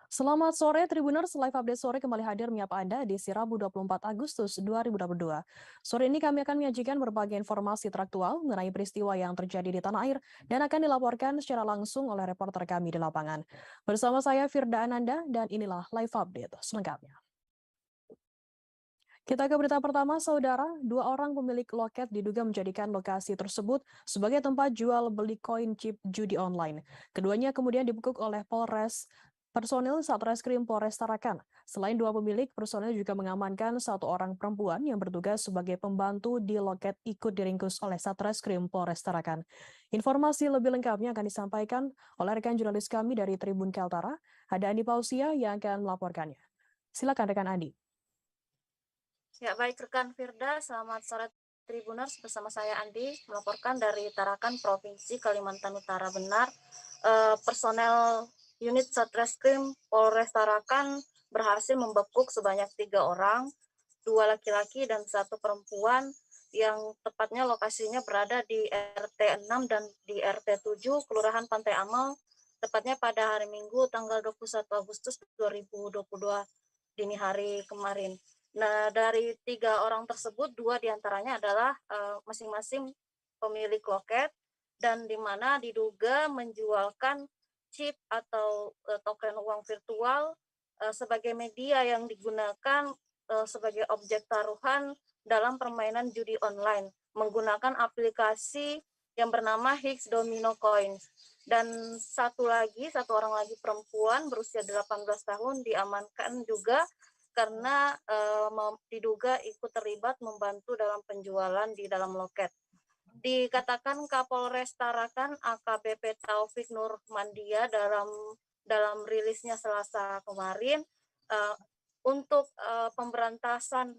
Selamat sore Tribuners, live update sore kembali hadir menyapa Anda di Rabu 24 Agustus 2022. Sore ini kami akan menyajikan berbagai informasi teraktual mengenai peristiwa yang terjadi di tanah air dan akan dilaporkan secara langsung oleh reporter kami di lapangan. Bersama saya Firda Ananda dan inilah live update selengkapnya. Kita ke berita pertama, saudara. Dua orang pemilik loket diduga menjadikan lokasi tersebut sebagai tempat jual beli koin chip judi online. Keduanya kemudian dibekuk oleh personil Satreskrim Polres Tarakan. Selain dua pemilik, personil juga mengamankan satu orang perempuan yang bertugas sebagai pembantu di loket ikut diringkus oleh Satreskrim Polres Tarakan. Informasi lebih lengkapnya akan disampaikan oleh rekan jurnalis kami dari Tribun Kaltara, ada Andi Pausia yang akan melaporkannya. Silakan rekan Andi. Ya, baik rekan Firda, selamat sore Tribuners, bersama saya Andi melaporkan dari Tarakan, Provinsi Kalimantan Utara. Benar, personel unit Satreskrim Polres Tarakan berhasil membekuk sebanyak 3 orang, 2 laki-laki dan 1 perempuan yang tepatnya lokasinya berada di RT 6 dan di RT 7 Kelurahan Pantai Amal, tepatnya pada hari Minggu tanggal 21 Agustus 2022 dini hari kemarin. Nah, dari 3 orang tersebut, 2 diantaranya adalah masing-masing pemilik loket dan di mana diduga menjualkan chip atau token uang virtual sebagai media yang digunakan sebagai objek taruhan dalam permainan judi online menggunakan aplikasi yang bernama Higgs Domino Coins. Dan satu orang lagi perempuan berusia 18 tahun diamankan juga karena diduga ikut terlibat membantu dalam penjualan di dalam loket. Dikatakan Kapolres Tarakan AKBP Taufik Nur Mandia dalam rilisnya Selasa kemarin, untuk pemberantasan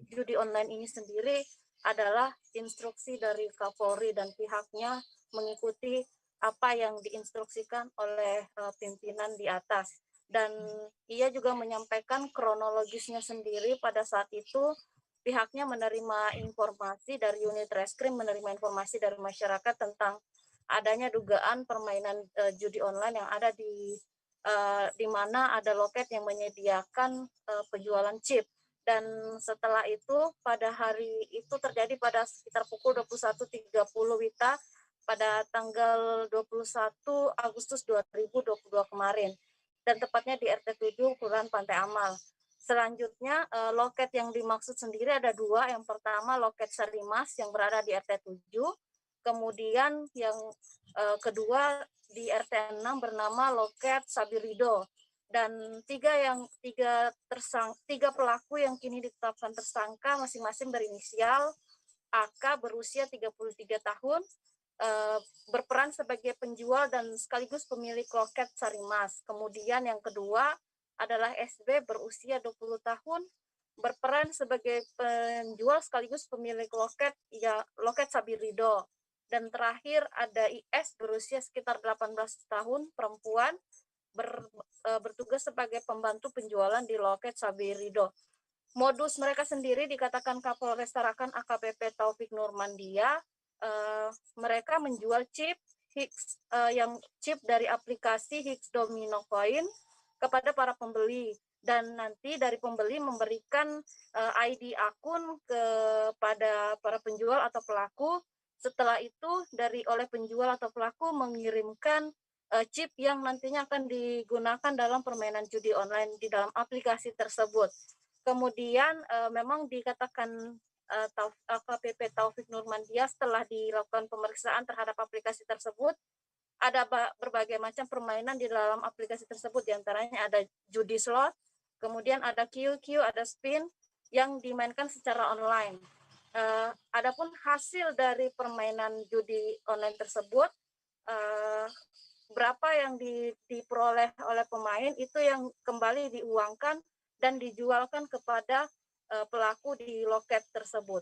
judi online ini sendiri adalah instruksi dari Kapolri dan pihaknya mengikuti apa yang diinstruksikan oleh pimpinan di atas. Dan ia juga menyampaikan kronologisnya sendiri. Pada saat itu pihaknya menerima informasi dari unit reskrim, menerima informasi dari masyarakat tentang adanya dugaan permainan judi online yang ada di mana ada loket yang menyediakan penjualan chip. Dan setelah itu pada hari itu terjadi pada sekitar pukul 21.30 WITA pada tanggal 21 Agustus 2022 kemarin, dan tepatnya di RT 7 Kelurahan Pantai Amal. Selanjutnya loket yang dimaksud sendiri ada 2. Yang pertama loket Sarimas yang berada di RT 7, kemudian yang kedua di RT 6 bernama loket Sabirido. Dan tiga pelaku yang kini ditetapkan tersangka masing-masing berinisial AK berusia 33 tahun, berperan sebagai penjual dan sekaligus pemilik loket Sarimas. Kemudian yang kedua adalah SB berusia 20 tahun, berperan sebagai penjual sekaligus pemilik loket Sabirido. Dan terakhir ada IS berusia sekitar 18 tahun, perempuan, bertugas sebagai pembantu penjualan di loket Sabirido. Modus mereka sendiri dikatakan Kapolres Tarakan AKBP Taufik Nurmandia, mereka menjual chip Higgs, yang chip dari aplikasi Higgs Domino Coin kepada para pembeli, dan nanti dari pembeli memberikan ID akun kepada para penjual atau pelaku. Setelah itu oleh penjual atau pelaku mengirimkan chip yang nantinya akan digunakan dalam permainan judi online di dalam aplikasi tersebut. Kemudian memang dikatakan AKBP Taufik Nurmandia setelah dilakukan pemeriksaan terhadap aplikasi tersebut, ada berbagai macam permainan di dalam aplikasi tersebut, diantaranya ada judi slot, kemudian ada QQ, ada spin yang dimainkan secara online. Adapun hasil dari permainan judi online tersebut, berapa yang diperoleh oleh pemain itu yang kembali diuangkan dan dijualkan kepada pelaku di loket tersebut.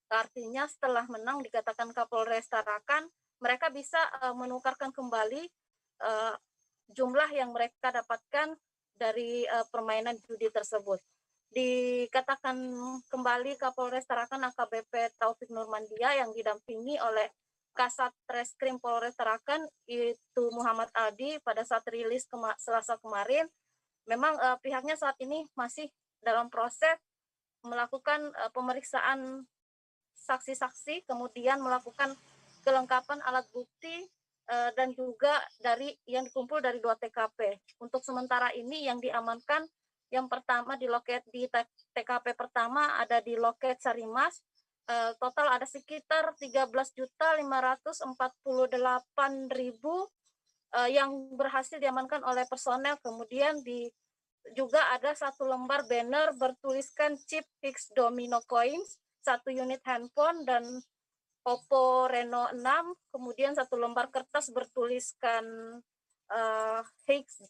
Artinya setelah menang, dikatakan Kapolres Tarakan, mereka bisa menukarkan kembali jumlah yang mereka dapatkan dari permainan judi tersebut. Dikatakan kembali Kapolres Tarakan AKBP Taufik Nurmandia yang didampingi oleh Kasat Reskrim Polres Tarakan itu Muhammad Aldi pada saat rilis Selasa kemarin, memang pihaknya saat ini masih dalam proses melakukan pemeriksaan saksi-saksi, kemudian melakukan kelengkapan alat bukti dan juga dari yang dikumpul dari 2 TKP. Untuk sementara ini yang diamankan yang pertama di loket di TKP pertama ada di loket Sarimas, total ada sekitar 13.548.000 yang berhasil diamankan oleh personel. Kemudian juga ada 1 lembar banner bertuliskan chip Higgs Domino Coins, 1 unit handphone dan Oppo Reno 6, kemudian 1 lembar kertas bertuliskan Higgs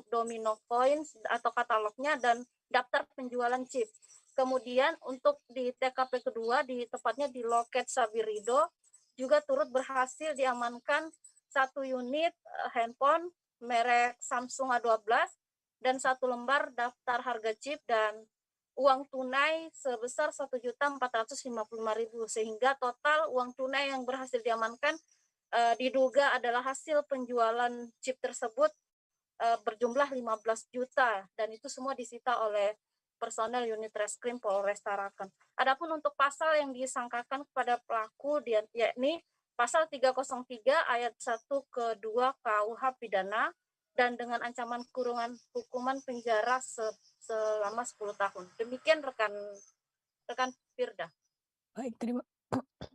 Domino Coins atau katalognya dan daftar penjualan chip. Kemudian untuk di TKP kedua, tepatnya di loket Sabirido, juga turut berhasil diamankan 1 unit handphone merek Samsung A12 dan 1 lembar daftar harga chip dan uang tunai sebesar 1.455.000, sehingga total uang tunai yang berhasil diamankan diduga adalah hasil penjualan chip tersebut berjumlah 15 juta dan itu semua disita oleh personel unit Reskrim Polres Tarakan. Adapun untuk pasal yang disangkakan kepada pelaku yakni pasal 303 ayat 1 ke 2 KUH pidana dan dengan ancaman kurungan hukuman penjara selama 10 tahun. Demikian rekan Firda.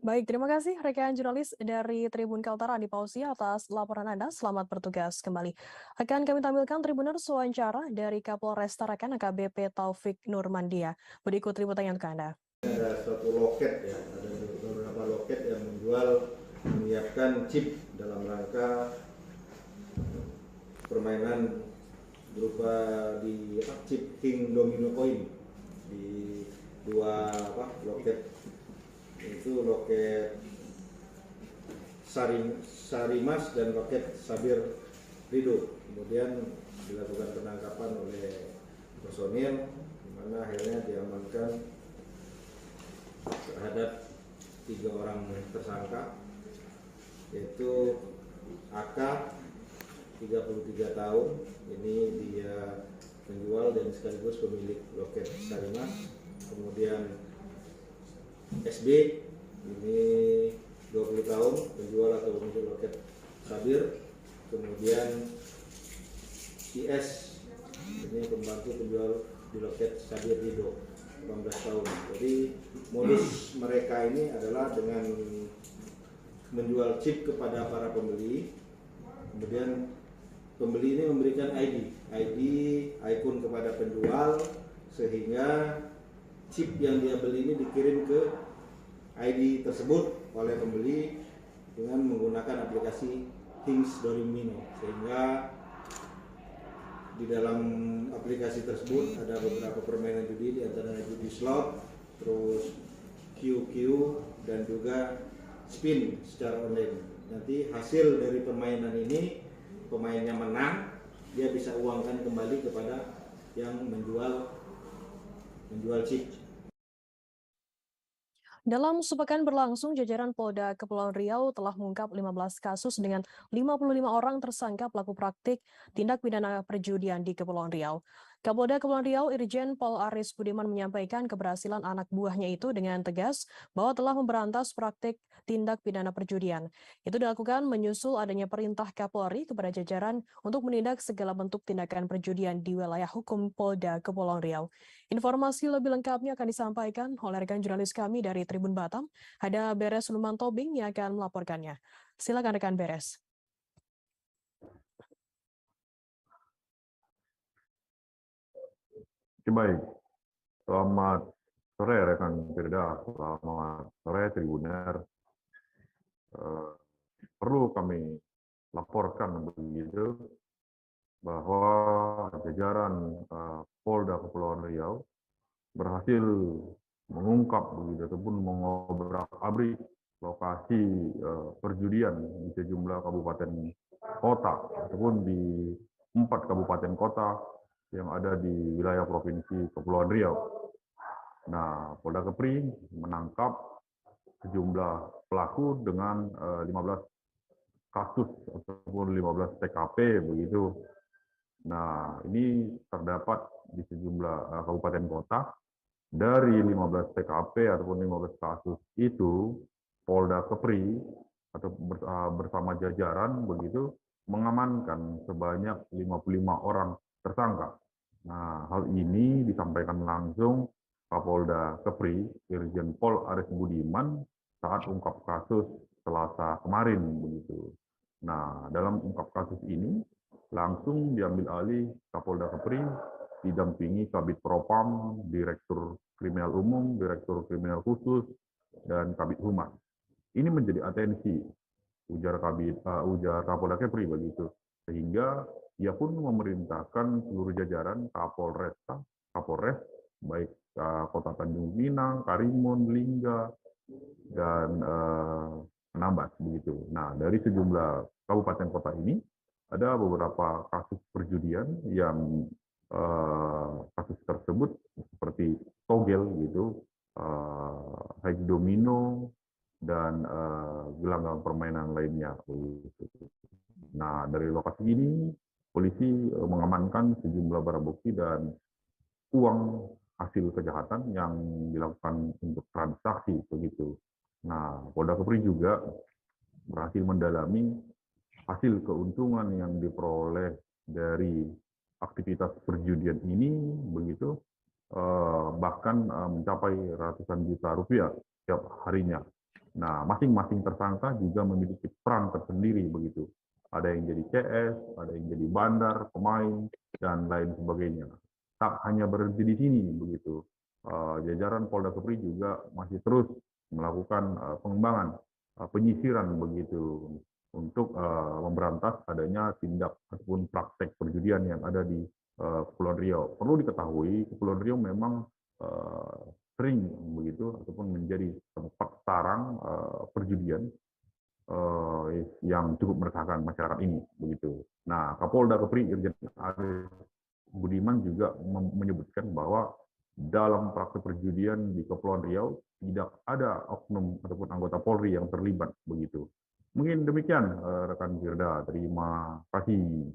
Terima kasih rekan jurnalis dari Tribun Kaltara Andi Pausia atas laporan Anda. Selamat bertugas kembali. Akan kami tampilkan Tribuners wawancara dari Kapolres Tarakan AKBP Taufik Nurmandia. Berikut liputannya untuk Anda. Ada suatu loket ya, ada beberapa loket yang menyiapkan chip dalam rangka permainan berupa di chip King Domino Coin di 2 loket, itu loket Sarimas dan loket Sabir Rido. Kemudian dilakukan penangkapan oleh personil, di mana akhirnya diamankan terhadap 3 orang tersangka, yaitu AK 33 tahun, ini dia penjual dan sekaligus pemilik loket Sarimas. Kemudian SB ini 20 tahun, penjual atau pemilik loket Sabir. Kemudian IS ini pembantu penjual di loket Sabir Rido, 18 tahun. Jadi modus mereka ini adalah dengan menjual chip kepada para pembeli, kemudian pembeli ini memberikan ikon kepada penjual, sehingga chip yang dia beli ini dikirim ke ID tersebut oleh pembeli dengan menggunakan aplikasi Higgs Domino, sehingga di dalam aplikasi tersebut ada beberapa permainan judi, di antaranya judi slot, terus QQ dan juga spin secara online. Nanti hasil dari permainan ini, pemainnya menang, dia bisa uangkan kembali kepada yang menjual chip. Dalam sepekan berlangsung, jajaran Polda Kepulauan Riau telah mengungkap 15 kasus dengan 55 orang tersangka pelaku praktik tindak pidana perjudian di Kepulauan Riau. Kapolda Kepulauan Riau Irjen Pol Aris Budiman menyampaikan keberhasilan anak buahnya itu dengan tegas bahwa telah memberantas praktik tindak pidana perjudian. Itu dilakukan menyusul adanya perintah Kapolri kepada jajaran untuk menindak segala bentuk tindakan perjudian di wilayah hukum Polda Kepulauan Riau. Informasi lebih lengkapnya akan disampaikan oleh rekan jurnalis kami dari Tribun Batam. Ada Beres Luman Tobing yang akan melaporkannya. Silakan rekan Beres. Baik, selamat sore rekan Firda, selamat sore Tribuner. Perlu kami laporkan begitu bahwa jajaran Polda Kepulauan Riau berhasil mengungkap begitu ataupun mengobrak-abrik lokasi perjudian di sejumlah kabupaten kota ataupun di 4 kabupaten kota yang ada di wilayah Provinsi Kepulauan Riau. Nah, Polda Kepri menangkap sejumlah pelaku dengan 15 kasus ataupun 15 TKP begitu. Nah, ini terdapat di sejumlah kabupaten kota. Dari 15 TKP ataupun 15 kasus itu, Polda Kepri atau bersama jajaran begitu mengamankan sebanyak 55 orang tersangka. Nah, hal ini disampaikan langsung Kapolda Kepri, Irjen Pol Aris Budiman saat ungkap kasus Selasa kemarin begitu. Nah, dalam ungkap kasus ini langsung diambil alih Kapolda Kepri didampingi Kabid Propam, Direktur Kriminal Umum, Direktur Kriminal Khusus, dan Kabid Humas. Ini menjadi atensi ujar Kapolda Kepri begitu, sehingga ia pun memerintahkan seluruh jajaran Kapolres, baik Kota Tanjung Pinang, Karimun, Lingga, dan Anambas begitu. Nah, dari sejumlah kabupaten kota ini ada beberapa kasus perjudian yang kasus tersebut seperti togel gitu, haji domino, dan gelanggang permainan lainnya. Nah, dari lokasi ini polisi mengamankan sejumlah barang bukti dan uang hasil kejahatan yang dilakukan untuk transaksi begitu. Nah, Polda Kepri juga berhasil mendalami hasil keuntungan yang diperoleh dari aktivitas perjudian ini begitu, bahkan mencapai ratusan juta rupiah setiap harinya. Nah, masing-masing tersangka juga memiliki peran tersendiri begitu. Ada yang jadi CS, ada yang jadi bandar, pemain, dan lain sebagainya. Tak hanya berhenti di sini begitu. Jajaran Polda Kepri juga masih terus melakukan pengembangan, penyisiran begitu, untuk memberantas adanya tindak ataupun praktek perjudian yang ada di Kepulauan Riau. Perlu diketahui, Kepulauan Riau memang sering begitu ataupun menjadi tempat sarang perjudian yang cukup meresahkan masyarakat ini begitu. Nah, Kapolda Kepri Irjen Aris Budiman juga menyebutkan bahwa dalam praktek perjudian di Kepulauan Riau tidak ada oknum ataupun anggota Polri yang terlibat begitu. Mungkin demikian rekan Firda, terima kasih.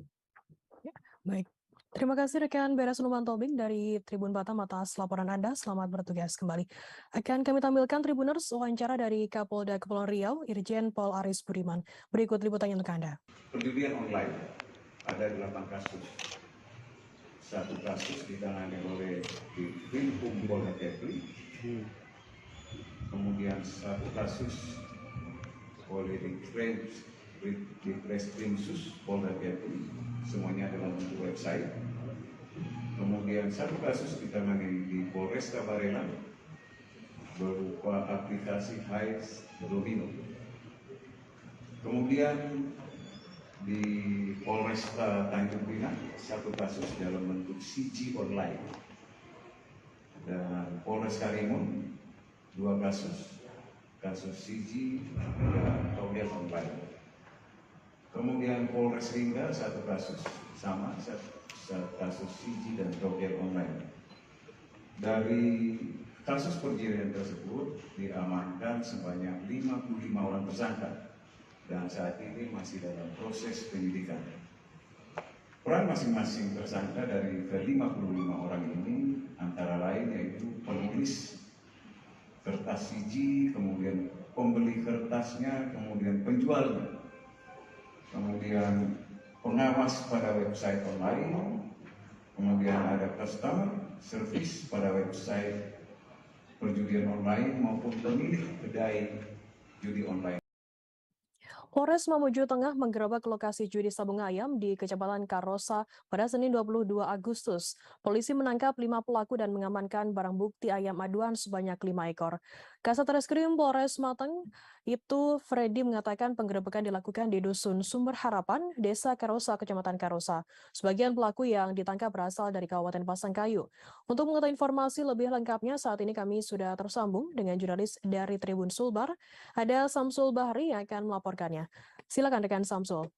Ya, baik. Terima kasih rekan Beres Numan Tobing dari Tribun Batam atas laporan Anda. Selamat bertugas kembali. Akan kami tampilkan Tribuners wawancara dari Kapolda Kepulauan Riau, Irjen Pol Aris Budiman. Berikut liputannya untuk Anda. Perjudian online ada 8 kasus. 1 kasus ditangani oleh Krimkum Polda Kepri. Kemudian 1 kasus oleh di Treskrimsus Polda Kepri, semuanya dalam bentuk website. Kemudian 1 kasus ditangani di Polresta Barelang berupa aplikasi Haji Domino. Kemudian di Polresta Tanjung Pinang 1 kasus dalam bentuk CG online, dan Polres Karimun 2 kasus CG dan togel online. Kemudian Polres Lingga 1 kasus sama, kasus CG dan togel online. Dari kasus perjudian tersebut diamankan sebanyak 55 orang tersangka dan saat ini masih dalam proses penyidikan. Peran masing-masing tersangka dari ke-55 orang ini antara lain yaitu penulis kertas CG, kemudian pembeli kertasnya, kemudian penjualnya, kemudian pengawas pada website online, kemudian ada customer service pada website perjudian online maupun pemilik kedai judi online. Polres Mamuju Tengah menggerebek lokasi judi sabung ayam di Kecamatan Karosa pada Senin 22 Agustus. Polisi menangkap 5 pelaku dan mengamankan barang bukti ayam aduan sebanyak 5 ekor. Kasat Reskrim Polres Mateng, Ibtu Freddy mengatakan penggerebekan dilakukan di Dusun Sumber Harapan, Desa Karosa, Kecamatan Karosa. Sebagian pelaku yang ditangkap berasal dari Kabupaten Pasangkayu. Untuk mengetahui informasi lebih lengkapnya, saat ini kami sudah tersambung dengan jurnalis dari Tribun Sulbar, ada Samsul Bahri yang akan melaporkannya. Silakan rekan Samsul.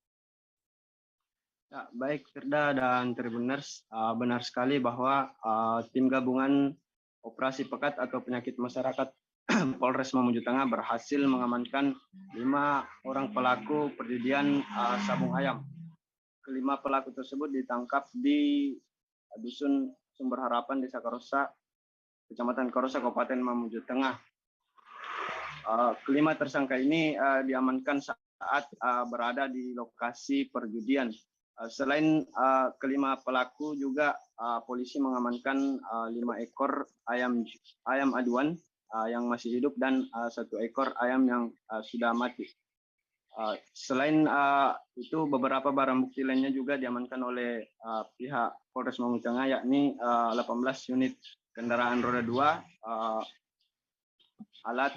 Ya, baik Firda dan Tribuners, benar sekali bahwa tim gabungan Operasi Pekat atau Penyakit Masyarakat Polres Mamuju Tengah berhasil mengamankan 5 orang pelaku perjudian sabung ayam. Kelima pelaku tersebut ditangkap di Dusun Sumber Harapan, Desa Karosa, Kecamatan Karosa, Kabupaten Mamuju Tengah. Kelima tersangka ini diamankan saat berada di lokasi perjudian. Selain kelima pelaku juga polisi mengamankan 5 ekor ayam aduan yang masih hidup dan 1 ekor ayam yang sudah mati. Selain itu, beberapa barang bukti lainnya juga diamankan oleh pihak Polres Mamuju Tengah, yakni 18 unit kendaraan roda 2, alat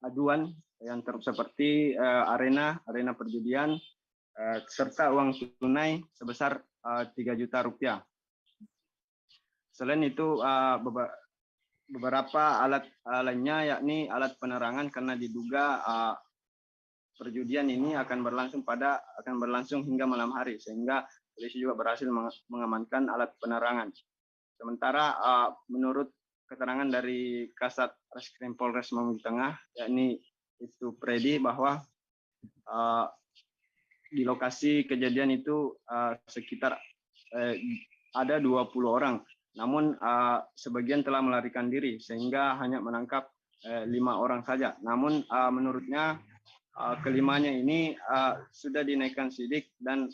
aduan yang seperti arena perjudian, serta uang tunai sebesar 3 juta rupiah. Selain itu, beberapa alat lainnya, yakni alat penerangan, karena diduga perjudian ini akan berlangsung hingga malam hari, sehingga polisi juga berhasil mengamankan alat penerangan. Sementara menurut keterangan dari Kasat Reskrim Polres Mamuju Tengah, yakni itu Freddy, bahwa di lokasi kejadian itu sekitar ada 20 orang. Namun sebagian telah melarikan diri, sehingga hanya menangkap 5 orang saja. Namun menurutnya kelimanya ini sudah dinaikkan sidik dan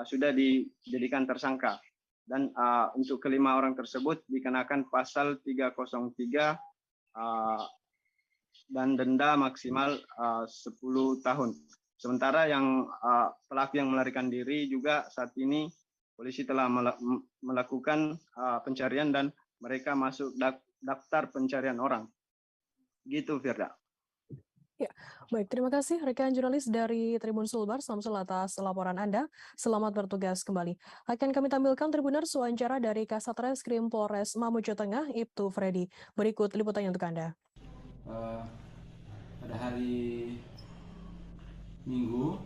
sudah dijadikan tersangka. Dan untuk kelima orang tersebut dikenakan pasal 303 dan denda maksimal 10 tahun. Sementara yang pelaku yang melarikan diri juga saat ini polisi telah melakukan pencarian dan mereka masuk daftar pencarian orang. Gitu, Firda. Ya, baik. Terima kasih rekan jurnalis dari Tribun Sulbar, Samsul, atas laporan Anda. Selamat bertugas kembali. Akan kami tampilkan Tribuners wawancara dari Kasat Reskrim Polres Mamuju Tengah, Ibtu Freddy. Berikut liputannya untuk Anda. Pada hari Minggu,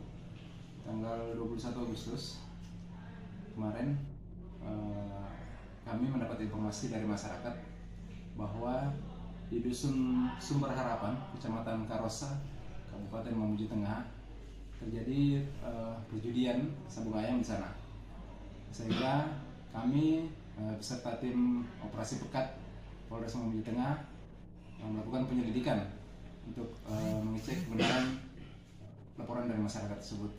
tanggal 21 Agustus, kemarin kami mendapat informasi dari masyarakat bahwa di Dusun Sumber Harapan, Kecamatan Karosa, Kabupaten Mamuju Tengah, terjadi perjudian sabung ayam di sana. Sehingga kami beserta tim operasi pekat Polres Mamuju Tengah melakukan penyelidikan untuk mengecek kebenaran laporan dari masyarakat tersebut.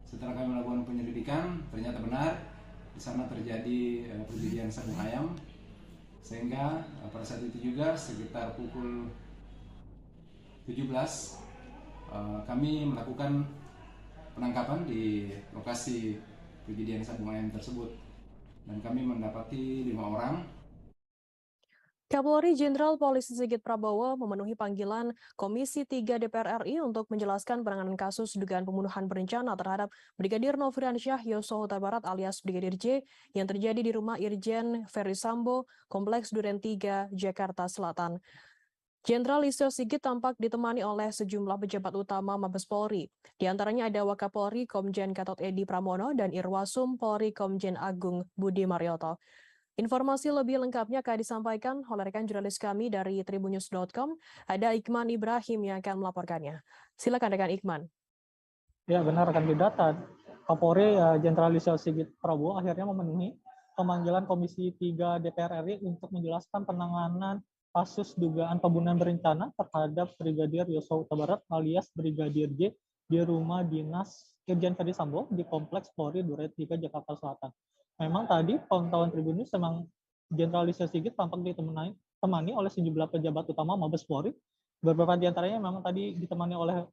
Setelah kami melakukan penyelidikan, ternyata benar di sana terjadi perjudian sabung ayam, sehingga pada saat itu juga sekitar pukul 17 kami melakukan penangkapan di lokasi perjudian sabung ayam tersebut, dan kami mendapati 5 orang. Kapolri Jenderal Polisi Sigit Prabowo memenuhi panggilan Komisi 3 DPR RI untuk menjelaskan penanganan kasus dugaan pembunuhan berencana terhadap Brigadir Nofriansyah Yosua Huta Barat alias Brigadir J yang terjadi di rumah Irjen Ferry Sambo, Kompleks Duren 3, Jakarta Selatan. Jenderal Listio Sigit tampak ditemani oleh sejumlah pejabat utama Mabes Polri. Di antaranya ada Wakapolri Komjen Gatot Edi Pramono dan Irwasum Polri Komjen Agung Budi Marioto. Informasi lebih lengkapnya akan disampaikan oleh rekan jurnalis kami dari tribunnews.com. Ada Ikman Ibrahim yang akan melaporkannya. Silakan rekan Ikman. Ya, benar rekan Bidata. Kapolri Jenderal Listio Sigit Prabowo akhirnya memenuhi pemanggilan Komisi 3 DPR RI untuk menjelaskan penanganan kasus dugaan pembunuhan berencana terhadap Brigadir Yosua Huta Barat alias Brigadir J di rumah dinas Irjen Ferry Sambo di Kompleks Polri Duren 3, Jakarta Selatan. Memang tadi kawan-kawan Tribunnews memang Jenderal Listio Sigit tampak ditemani oleh sejumlah pejabat utama Mabes Polri. Beberapa di antaranya memang tadi ditemani oleh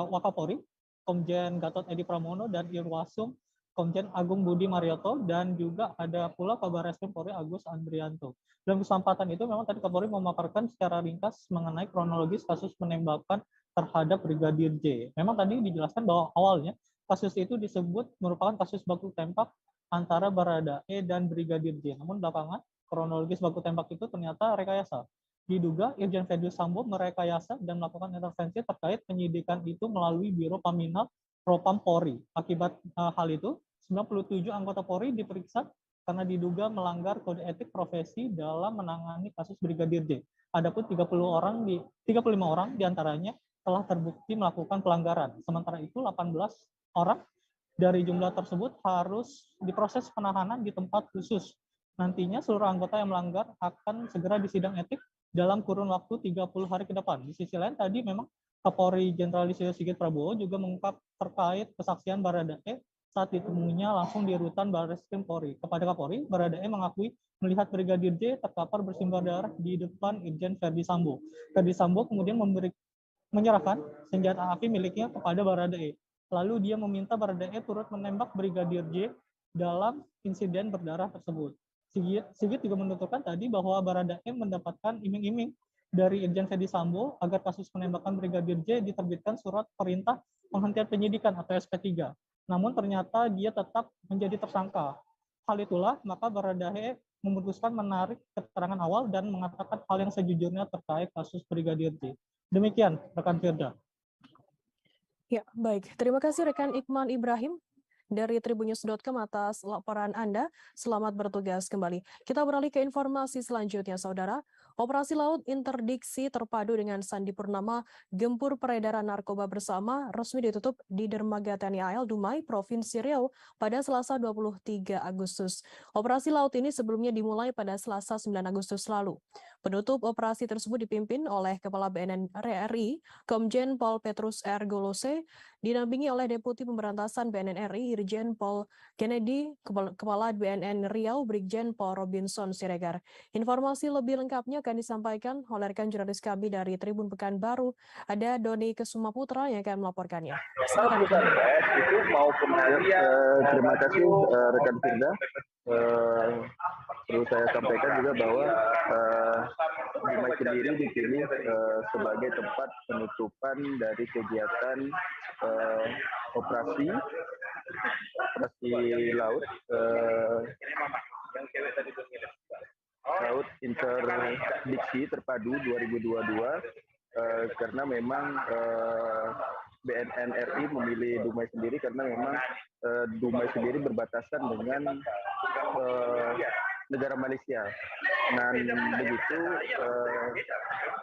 Wakapolri Komjen Gatot Edi Pramono dan Irwasum Komjen Agung Budi Marioto, dan juga ada pula Kabar Reskrim Polri Agus Andrianto. Dalam kesempatan itu memang tadi Kapolri memaparkan secara ringkas mengenai kronologis kasus penembakan terhadap Brigadir J. Memang tadi dijelaskan bahwa awalnya kasus itu disebut merupakan kasus baku tembak antara Baradae dan Brigadir J. Namun belakangan kronologis baku tembak itu ternyata rekayasa. Diduga Irjen Ferry Sambo merekayasa dan melakukan intervensi terkait penyidikan itu melalui Biro Paminal Propam Polri. Akibat hal itu, 97 anggota Polri diperiksa karena diduga melanggar kode etik profesi dalam menangani kasus Brigadir J. Adapun 35 orang diantaranya telah terbukti melakukan pelanggaran. Sementara itu 18 orang dari jumlah tersebut harus diproses penahanan di tempat khusus. Nantinya seluruh anggota yang melanggar akan segera disidang etik dalam kurun waktu 30 hari ke depan. Di sisi lain tadi memang Kapolri Jenderal Listio Sigit Prabowo juga mengungkap terkait kesaksian Baradae saat ditemuinya langsung di rutan Barreskrim Polri. Kepada Kapolri, Baradae mengakui melihat Brigadir J terkapar bersimbah darah di depan Irjen Verdi Sambo. Verdi Sambo kemudian menyerahkan senjata api miliknya kepada Baradae. Lalu dia meminta Baradae turut menembak Brigadir J dalam insiden berdarah tersebut. Sigit juga menuturkan tadi bahwa Baradae mendapatkan iming-iming dari Irjen Verdi Sambo agar kasus penembakan Brigadir J diterbitkan surat perintah penghentian penyidikan atau SP3. Namun ternyata dia tetap menjadi tersangka. Hal itulah maka Baradae memutuskan menarik keterangan awal dan mengatakan hal yang sejujurnya terkait kasus Brigadir J. Demikian rekan Firda. Ya, baik. Terima kasih rekan Iqman Ibrahim dari tribunnews.com atas laporan Anda. Selamat bertugas kembali. Kita beralih ke informasi selanjutnya, Saudara. Operasi Laut Interdiksi terpadu dengan Sandi Purnama Gempur Peredaran Narkoba Bersama resmi ditutup di Dermaga TNI AL Dumai, Provinsi Riau pada Selasa 23 Agustus. Operasi laut ini sebelumnya dimulai pada Selasa 9 Agustus lalu. Penutup operasi tersebut dipimpin oleh Kepala BNN RI, Komjen Pol Petrus R. Golose, dinampingi oleh Deputi Pemberantasan BNN RI, Irjen Pol Kennedy, Kepala BNN Riau, Brigjen Pol Robinson Siregar. Informasi lebih lengkapnya akan disampaikan oleh rekan jurnalis kami dari Tribun Pekanbaru, ada Doni Kesumaputra yang akan melaporkannya. Silakan. Terima kasih rekan Firda. Perlu saya sampaikan juga bahwa Dumai sendiri dipilih sebagai tempat penutupan dari kegiatan operasi laut interdiksi terpadu 2022 karena memang BNN RI memilih Dumai sendiri karena memang Dumai sendiri berbatasan dengan negara Malaysia. Dan begitu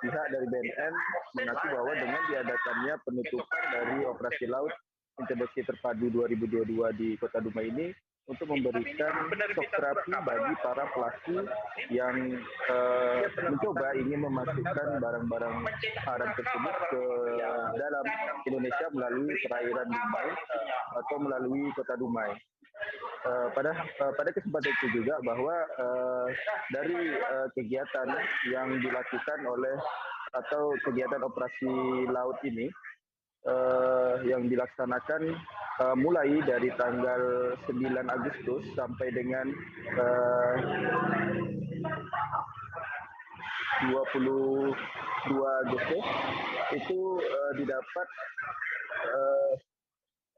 pihak dari BNN mengaku bahwa dengan diadakannya penutupan dari operasi laut interdiksi terpadu 2022 di Kota Dumai ini untuk memberikan shock terapi bagi para pelaku yang mencoba ingin memasukkan barang-barang haram tersebut ke dalam Indonesia melalui perairan Dumai atau melalui Kota Dumai. Pada kesempatan itu juga bahwa dari kegiatan yang dilakukan oleh atau kegiatan operasi laut ini yang dilaksanakan mulai dari tanggal 9 Agustus sampai dengan 22 Agustus itu didapat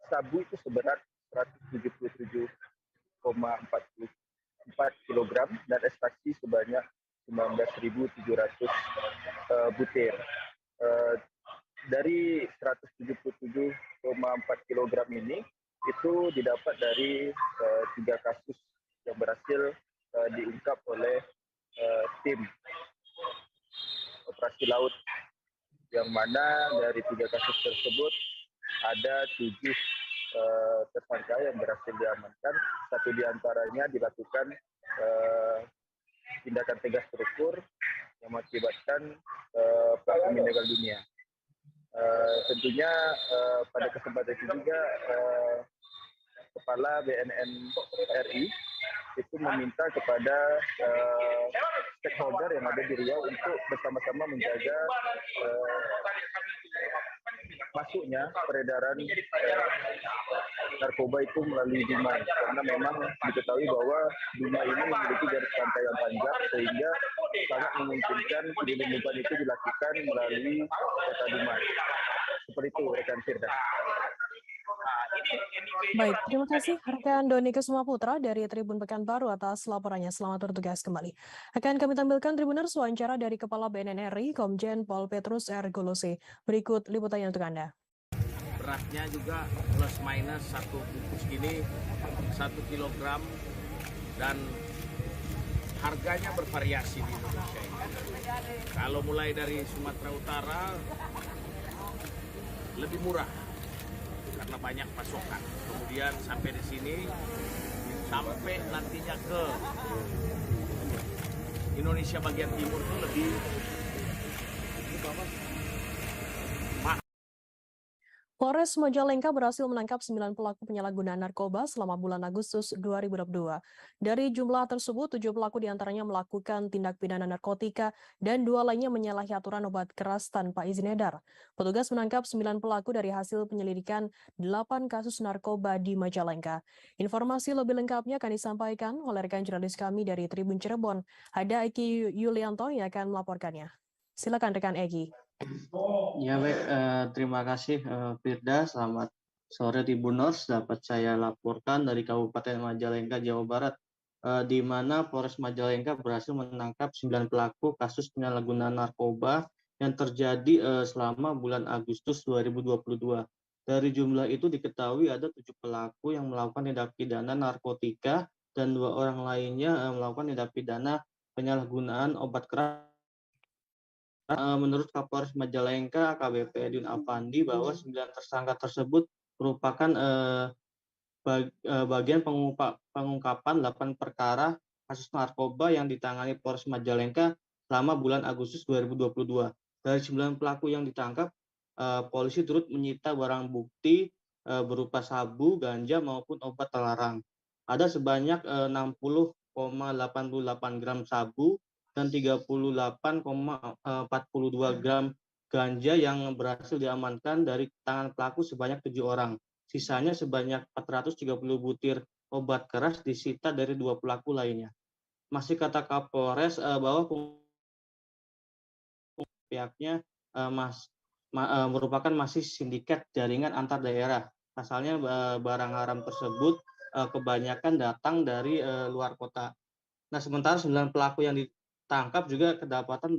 sabu itu seberat 177,44 kg dan ekstraksi sebanyak 19.700 butir. Dari 177,4 kg ini itu didapat dari 3 kasus yang berhasil diungkap oleh tim operasi laut, yang mana dari 3 kasus tersebut ada 7 tersangka yang berhasil diamankan. 1 diantaranya dilakukan tindakan tegas terukur yang mengakibatkan pelaku meninggal dunia. Tentunya pada kesempatan itu juga Kepala BNN RI itu meminta kepada stakeholder yang ada di Riau untuk bersama-sama menjaga masuknya peredaran narkoba itu melalui Dumai, karena memang diketahui bahwa Dumai ini memiliki garis pantai yang panjang sehingga sangat memungkinkan penyelundupan itu dilakukan melalui Kota Dumai. Seperti itu rekan Firda. Baik, terima kasih rekan Doni Kesumaputra dari Tribun Pekanbaru atas laporannya. Selamat bertugas kembali. Akan kami tampilkan Tribuners wawancara dari Kepala BNN RI, Komjen Pol Petrus R. Golose. Berikut liputannya untuk Anda. Beratnya juga plus minus 1 bungkus gini 1 kilogram dan harganya bervariasi di Indonesia ini. Kalau mulai dari Sumatera Utara lebih murah karena banyak pasokan. Kemudian sampai di sini, sampai nantinya ke Indonesia bagian timur itu lebih mahal. Polres Majalengka berhasil menangkap 9 pelaku penyalahgunaan narkoba selama bulan Agustus 2022. Dari jumlah tersebut, 7 pelaku diantaranya melakukan tindak pidana narkotika dan 2 lainnya menyalahi aturan obat keras tanpa izin edar. Petugas menangkap 9 pelaku dari hasil penyelidikan 8 kasus narkoba di Majalengka. Informasi lebih lengkapnya akan disampaikan oleh rekan jurnalis kami dari Tribun Cirebon. Ada Eki Yulianto yang akan melaporkannya. Silakan rekan Eki. Ya baik, terima kasih Firda. Selamat sore Tribuners. Dapat saya laporkan dari Kabupaten Majalengka, Jawa Barat, di mana Polres Majalengka berhasil menangkap 9 pelaku kasus penyalahgunaan narkoba yang terjadi selama bulan Agustus 2022. Dari jumlah itu diketahui ada 7 pelaku yang melakukan tindak pidana narkotika dan 2 orang lainnya melakukan tindak pidana penyalahgunaan obat keras. Menurut Kapolres Majalengka AKBP Edwin Afandi bahwa 9 tersangka tersebut merupakan bagian pengungkapan 8 perkara kasus narkoba yang ditangani Polres Majalengka selama bulan Agustus 2022. Dari 9 pelaku yang ditangkap, polisi turut menyita barang bukti berupa sabu, ganja maupun obat terlarang. Ada sebanyak 60,88 gram sabu dan 38,42 gram ganja yang berhasil diamankan dari tangan pelaku sebanyak 7 orang. Sisanya sebanyak 430 butir obat keras disita dari 2 pelaku lainnya. Masih kata Kapolres bahwa pihaknya merupakan masih sindikat jaringan antar daerah. Asalnya barang haram tersebut kebanyakan datang dari luar kota. Nah, sementara 9 pelaku yang ditangkap juga kedapatan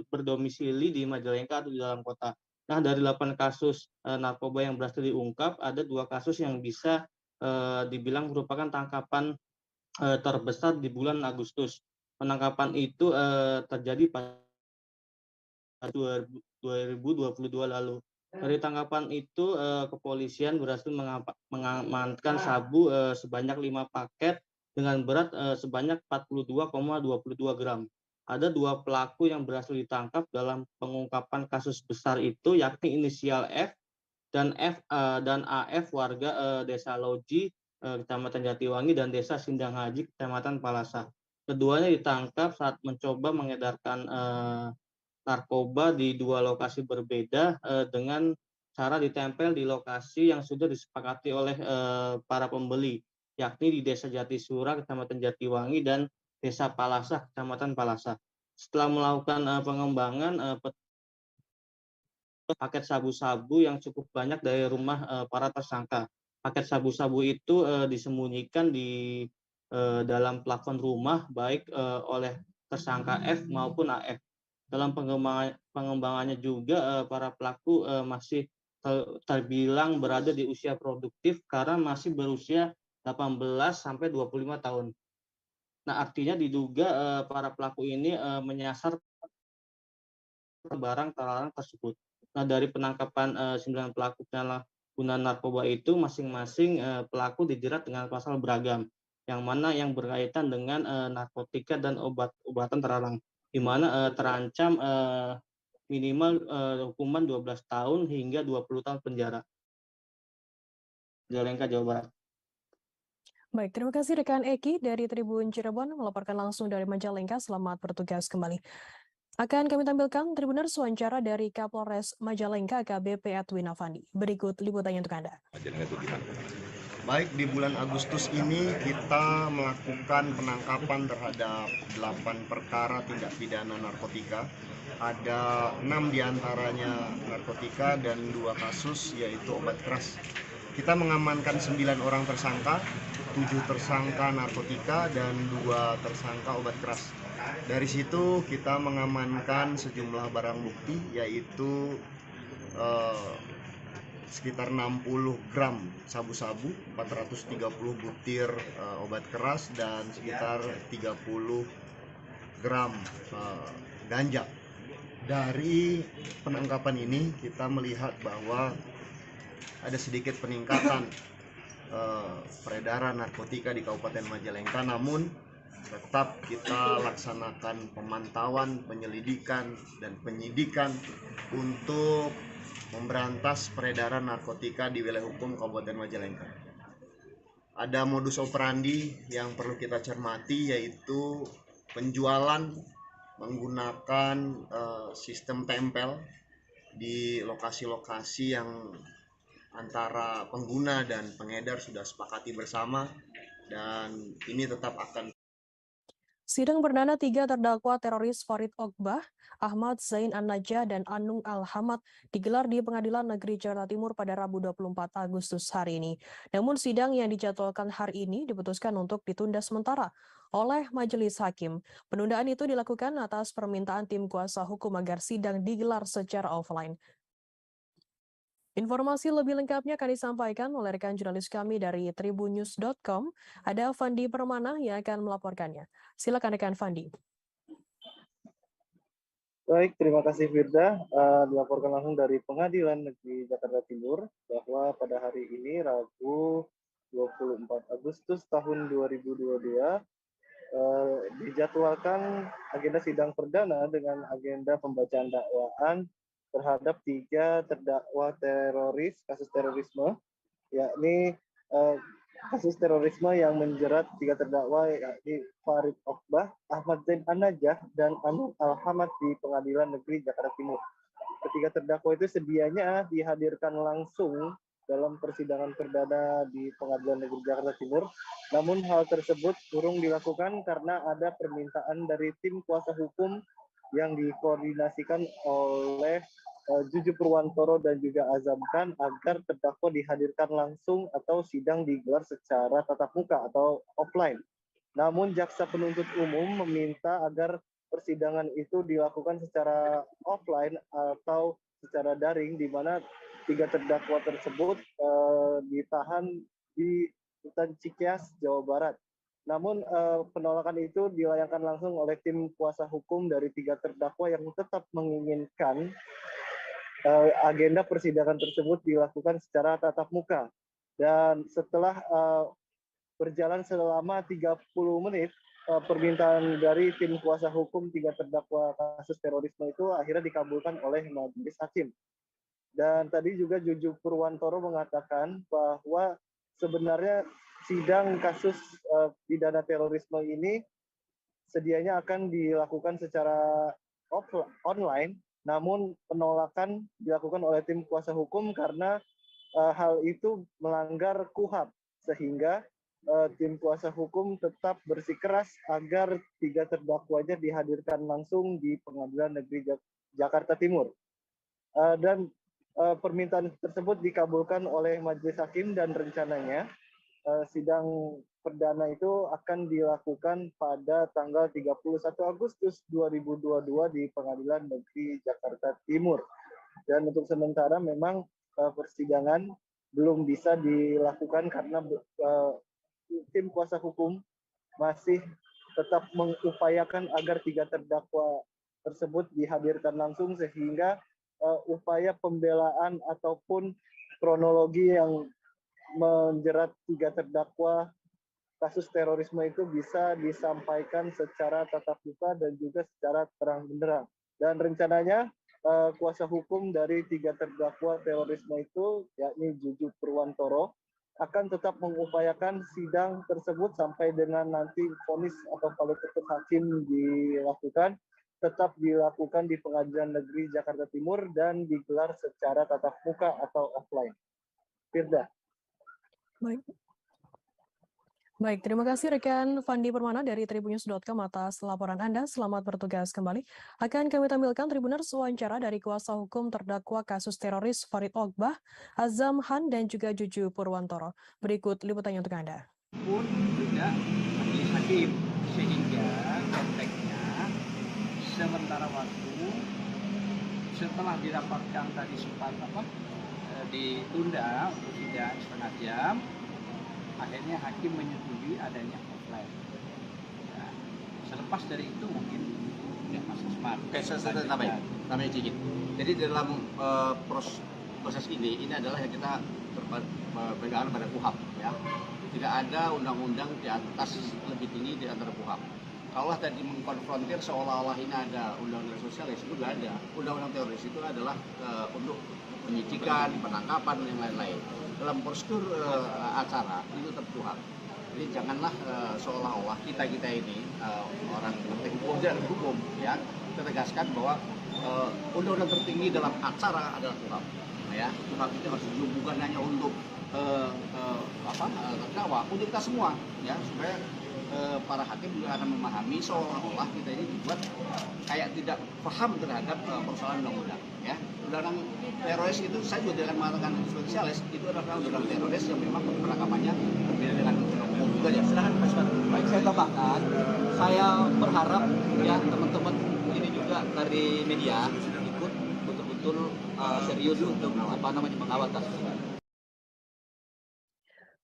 berdomisili di Majalengka atau di dalam kota. Nah, dari 8 kasus narkoba yang berhasil diungkap, ada 2 kasus yang bisa dibilang merupakan tangkapan terbesar di bulan Agustus. Penangkapan itu terjadi pada 2022 lalu. Dari tangkapan itu, kepolisian berhasil mengamankan sabu sebanyak 5 paket dengan berat sebanyak 42,22 gram. Ada 2 pelaku yang berhasil ditangkap dalam pengungkapan kasus besar itu, yakni inisial F dan AF warga Desa Loji, Kecamatan Jatiwangi, dan Desa Sindang Haji, Kecamatan Palasa. Keduanya ditangkap saat mencoba mengedarkan narkoba di 2 lokasi berbeda dengan cara ditempel di lokasi yang sudah disepakati oleh para pembeli, yakni di Desa Jatisura, Kecamatan Jatiwangi, dan Desa Palasa, Kecamatan Palasa. Setelah melakukan pengembangan, paket sabu-sabu yang cukup banyak dari rumah para tersangka. Paket sabu-sabu itu disembunyikan di dalam plafon rumah, baik oleh tersangka F maupun AF. Dalam pengembangannya juga para pelaku masih terbilang berada di usia produktif karena masih berusia 18 sampai 25 tahun. Nah, artinya diduga para pelaku ini menyasar barang terlarang tersebut. Nah, dari penangkapan 9 pelaku penyalahgunaan narkoba itu, masing-masing pelaku dijerat dengan pasal beragam, yang mana yang berkaitan dengan narkotika dan obat-obatan terlarang, di mana terancam minimal hukuman 12 tahun hingga 20 tahun penjara. Majalengka, Jawa Barat. Baik, terima kasih rekan Eki dari Tribun Cirebon melaporkan langsung dari Majalengka. Selamat bertugas kembali. Akan kami tampilkan Tribuners wawancara dari Kapolres Majalengka AKBP Edwin Afandi. Berikut liputannya untuk Anda. Baik, di bulan Agustus ini kita melakukan penangkapan terhadap 8 perkara tindak pidana narkotika. Ada 6 diantaranya narkotika dan 2 kasus yaitu obat keras. Kita mengamankan 9 orang tersangka, 7 tersangka narkotika dan 2 tersangka obat keras. Dari situ kita mengamankan sejumlah barang bukti yaitu sekitar 60 gram sabu-sabu, 430 butir obat keras, dan sekitar 30 gram ganja. Dari penangkapan ini kita melihat bahwa ada sedikit peningkatan peredaran narkotika di Kabupaten Majalengka, namun tetap kita laksanakan pemantauan, penyelidikan, dan penyidikan untuk memberantas peredaran narkotika di wilayah hukum Kabupaten Majalengka. Ada modus operandi yang perlu kita cermati, yaitu penjualan menggunakan sistem tempel di lokasi-lokasi yang antara pengguna dan pengedar sudah sepakati bersama, dan ini tetap akan. Sidang perdana 3 terdakwa teroris Farid Ogbah, Ahmad Zain An-Najah, dan Anung Al-Hamad digelar di Pengadilan Negeri Jakarta Timur pada Rabu 24 Agustus hari ini. Namun sidang yang dijadwalkan hari ini diputuskan untuk ditunda sementara oleh Majelis Hakim. Penundaan itu dilakukan atas permintaan tim kuasa hukum agar sidang digelar secara offline. Informasi lebih lengkapnya akan disampaikan oleh rekan jurnalis kami dari tribunnews.com. Ada Fandi Permana yang akan melaporkannya. Silakan rekan Fandi. Baik, terima kasih Firda. Dilaporkan langsung dari Pengadilan Negeri Jakarta Timur bahwa pada hari ini Rabu 24 Agustus tahun 2022 dijadwalkan agenda sidang perdana dengan agenda pembacaan dakwaan terhadap 3 terdakwa teroris kasus terorisme, yakni kasus terorisme yang menjerat 3 terdakwa, yakni Farid Ogbah, Ahmad Zain An-Najah, dan Anung Al-Hamad di Pengadilan Negeri Jakarta Timur. Ketiga terdakwa itu sedianya dihadirkan langsung dalam persidangan perdana di Pengadilan Negeri Jakarta Timur. Namun hal tersebut urung dilakukan karena ada permintaan dari tim kuasa hukum yang dikoordinasikan oleh Juju Purwantoro dan juga Azam Khan agar terdakwa dihadirkan langsung atau sidang digelar secara tatap muka atau offline. Namun jaksa penuntut umum meminta agar persidangan itu dilakukan secara offline atau secara daring, di mana 3 terdakwa tersebut ditahan di Rutan Cikias, Jawa Barat. Namun penolakan itu dilayangkan langsung oleh tim kuasa hukum dari 3 terdakwa yang tetap menginginkan agenda persidangan tersebut dilakukan secara tatap muka. Dan setelah berjalan selama 30 menit, permintaan dari tim kuasa hukum 3 terdakwa kasus terorisme itu akhirnya dikabulkan oleh Majelis Hakim. Dan tadi juga Juju Purwantoro mengatakan bahwa sebenarnya sidang kasus pidana terorisme ini sedianya akan dilakukan secara online, namun penolakan dilakukan oleh tim kuasa hukum karena hal itu melanggar KUHAP, sehingga tim kuasa hukum tetap bersikeras agar 3 terdakwanya dihadirkan langsung di Pengadilan Negeri Jakarta Timur. Dan permintaan tersebut dikabulkan oleh Majelis Hakim, dan rencananya sidang perdana itu akan dilakukan pada tanggal 31 Agustus 2022 di Pengadilan Negeri Jakarta Timur. Dan untuk sementara memang persidangan belum bisa dilakukan karena tim kuasa hukum masih tetap mengupayakan agar 3 terdakwa tersebut dihadirkan langsung, sehingga upaya pembelaan ataupun kronologi yang menjerat 3 terdakwa kasus terorisme itu bisa disampaikan secara tatap muka dan juga secara terang benderang. Dan rencananya kuasa hukum dari 3 terdakwa terorisme itu, yakni Juju Purwantoro, akan tetap mengupayakan sidang tersebut sampai dengan nanti vonis atau kalau keputusan hakim dilakukan, tetap dilakukan di Pengadilan Negeri Jakarta Timur dan digelar secara tatap muka atau offline. Firda. Baik, terima kasih rekan Fandi Permana dari tribunnews.com atas laporan Anda. Selamat bertugas kembali. Akan kami tampilkan Tribuners wawancara dari kuasa hukum terdakwa kasus teroris Farid Ogbah, Azam Khan, dan juga Juju Purwantoro. Berikut liputannya untuk Anda. Pun tidak majelis hakim, sehingga konteksnya sementara waktu setelah didapatkan tadi sempat ditunda untuk sidang setengah jam. Akhirnya hakim menyetujui adanya offline. Nah, selepas dari itu mungkin Mas Usman. Oke, saya namanya Cicit. Jadi dalam proses ini adalah yang kita berpegangan pada KUHAP, ya. Tidak ada undang-undang di atas lebih tinggi di antara KUHAP. Kalau tadi mengkonfrontir seolah-olah ini ada undang-undang sosialis, itu tidak ada. Undang-undang teroris itu adalah untuk penyidikan, penangkapan, dan yang lain-lain. Dalam prosedur acara itu tetap KUHAP. Jadi janganlah seolah-olah kita ini orang ngerti hukum dan hukum, ya, kita tegaskan bahwa undang-undang tertinggi dalam acara adalah KUHAP. Ya, KUHAP itu harus bukan hanya untuk terdakwa, untuk kita semua, ya, supaya para hakim juga akan memahami seolah-olah kita ini dibuat kayak tidak paham terhadap persoalan undang-undang, ya. Undang-undang teroris itu saya juga tidak akan mengatakan spesialis, itu adalah undang-undang teroris yang memang penangkapannya berbeda dengan undang-undang umum juga, ya. Silakan Pak Isman. Baik, saya tambahkan, saya berharap ya teman-teman ini juga dari media ikut betul-betul serius untuk mengawal kasus ini.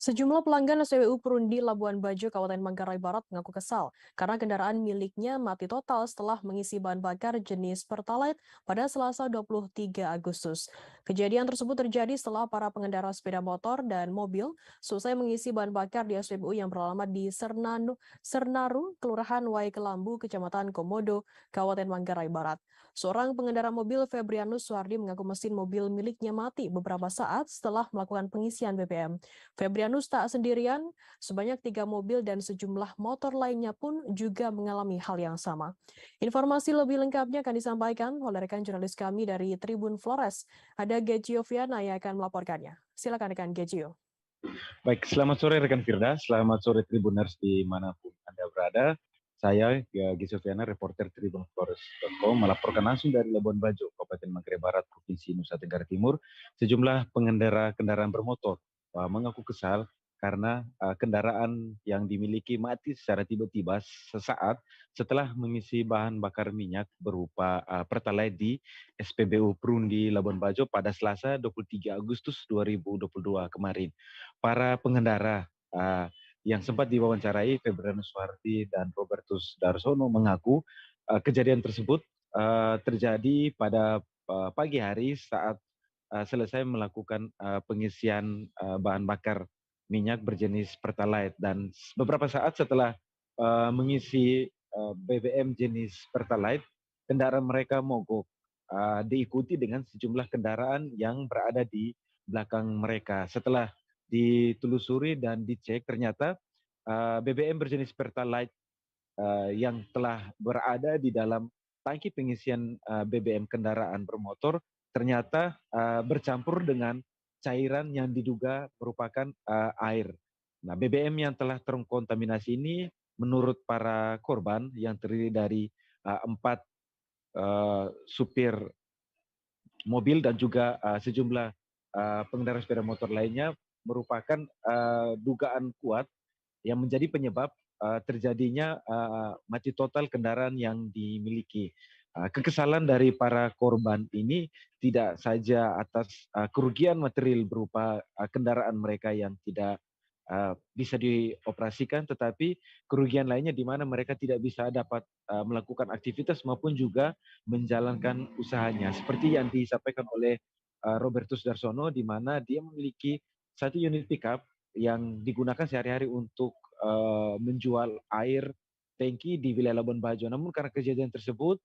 Sejumlah pelanggan SPBU Perundi Labuan Bajo, Kabupaten Manggarai Barat mengaku kesal karena kendaraan miliknya mati total setelah mengisi bahan bakar jenis Pertalite pada Selasa 23 Agustus. Kejadian tersebut terjadi setelah para pengendara sepeda motor dan mobil selesai mengisi bahan bakar di SPBU yang beralamat di Sernaru, Kelurahan Waikelambu, Kecamatan Komodo, Kabupaten Manggarai Barat. Seorang pengendara mobil, Febrianus Suardi, mengaku mesin mobil miliknya mati beberapa saat setelah melakukan pengisian BBM. Febrianus tak sendirian, sebanyak 3 mobil dan sejumlah motor lainnya pun juga mengalami hal yang sama. Informasi lebih lengkapnya akan disampaikan oleh rekan jurnalis kami dari Tribun Flores. Ada Gejio Viana yang akan melaporkannya. Silakan rekan Gejio. Baik, selamat sore rekan Firda, selamat sore Tribuners dimanapun Anda berada. Saya, Gejio Viana, reporter tribunflores.com, melaporkan langsung dari Labuan Bajo, Kabupaten Manggarai Barat, Provinsi Nusa Tenggara Timur. Sejumlah pengendara kendaraan bermotor mengaku kesal karena kendaraan yang dimiliki mati secara tiba-tiba sesaat setelah mengisi bahan bakar minyak berupa Pertalite di SPBU Perundi Labuan Bajo pada Selasa 23 Agustus 2022 kemarin. Para pengendara yang sempat diwawancarai, Febrianus Suardi dan Robertus Darsono, mengaku kejadian tersebut terjadi pada pagi hari saat selesai melakukan pengisian bahan bakar minyak berjenis Pertalite, dan beberapa saat setelah mengisi BBM jenis Pertalite, kendaraan mereka mogok, diikuti dengan sejumlah kendaraan yang berada di belakang mereka. Setelah ditelusuri dan dicek, ternyata BBM berjenis Pertalite yang telah berada di dalam tangki pengisian BBM kendaraan bermotor ternyata bercampur dengan cairan yang diduga merupakan air. Nah, BBM yang telah terkontaminasi ini menurut para korban yang terdiri dari 4 supir mobil dan juga sejumlah pengendara sepeda motor lainnya merupakan dugaan kuat yang menjadi penyebab terjadinya mati total kendaraan yang dimiliki. Kekesalan dari para korban ini tidak saja atas kerugian material berupa kendaraan mereka yang tidak bisa dioperasikan, tetapi kerugian lainnya di mana mereka tidak bisa dapat melakukan aktivitas maupun juga menjalankan usahanya. Seperti yang disampaikan oleh Robertus Darsono, di mana dia memiliki 1 unit pickup yang digunakan sehari-hari untuk menjual air tangki di wilayah Labuan Bajo. Namun karena kejadian tersebut,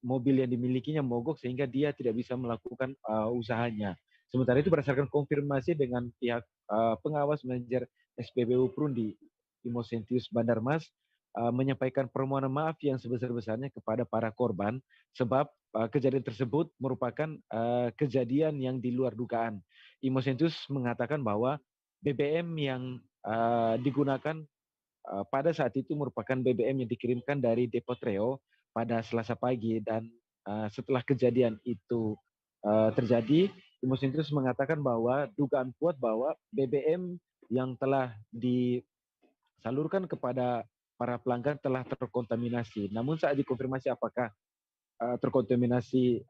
mobil yang dimilikinya mogok sehingga dia tidak bisa melakukan usahanya. Sementara itu berdasarkan konfirmasi dengan pihak pengawas manajer SPBU Perundi, Imosentius Bandarmas, menyampaikan permohonan maaf yang sebesar-besarnya kepada para korban sebab kejadian tersebut merupakan kejadian yang di luar dugaan. Imosentius mengatakan bahwa BBM yang digunakan pada saat itu merupakan BBM yang dikirimkan dari Depo Treo pada Selasa pagi, dan setelah kejadian itu terjadi, Imosentius mengatakan bahwa dugaan kuat bahwa BBM yang telah disalurkan kepada para pelanggan telah terkontaminasi. Namun saat dikonfirmasi apakah terkontaminasi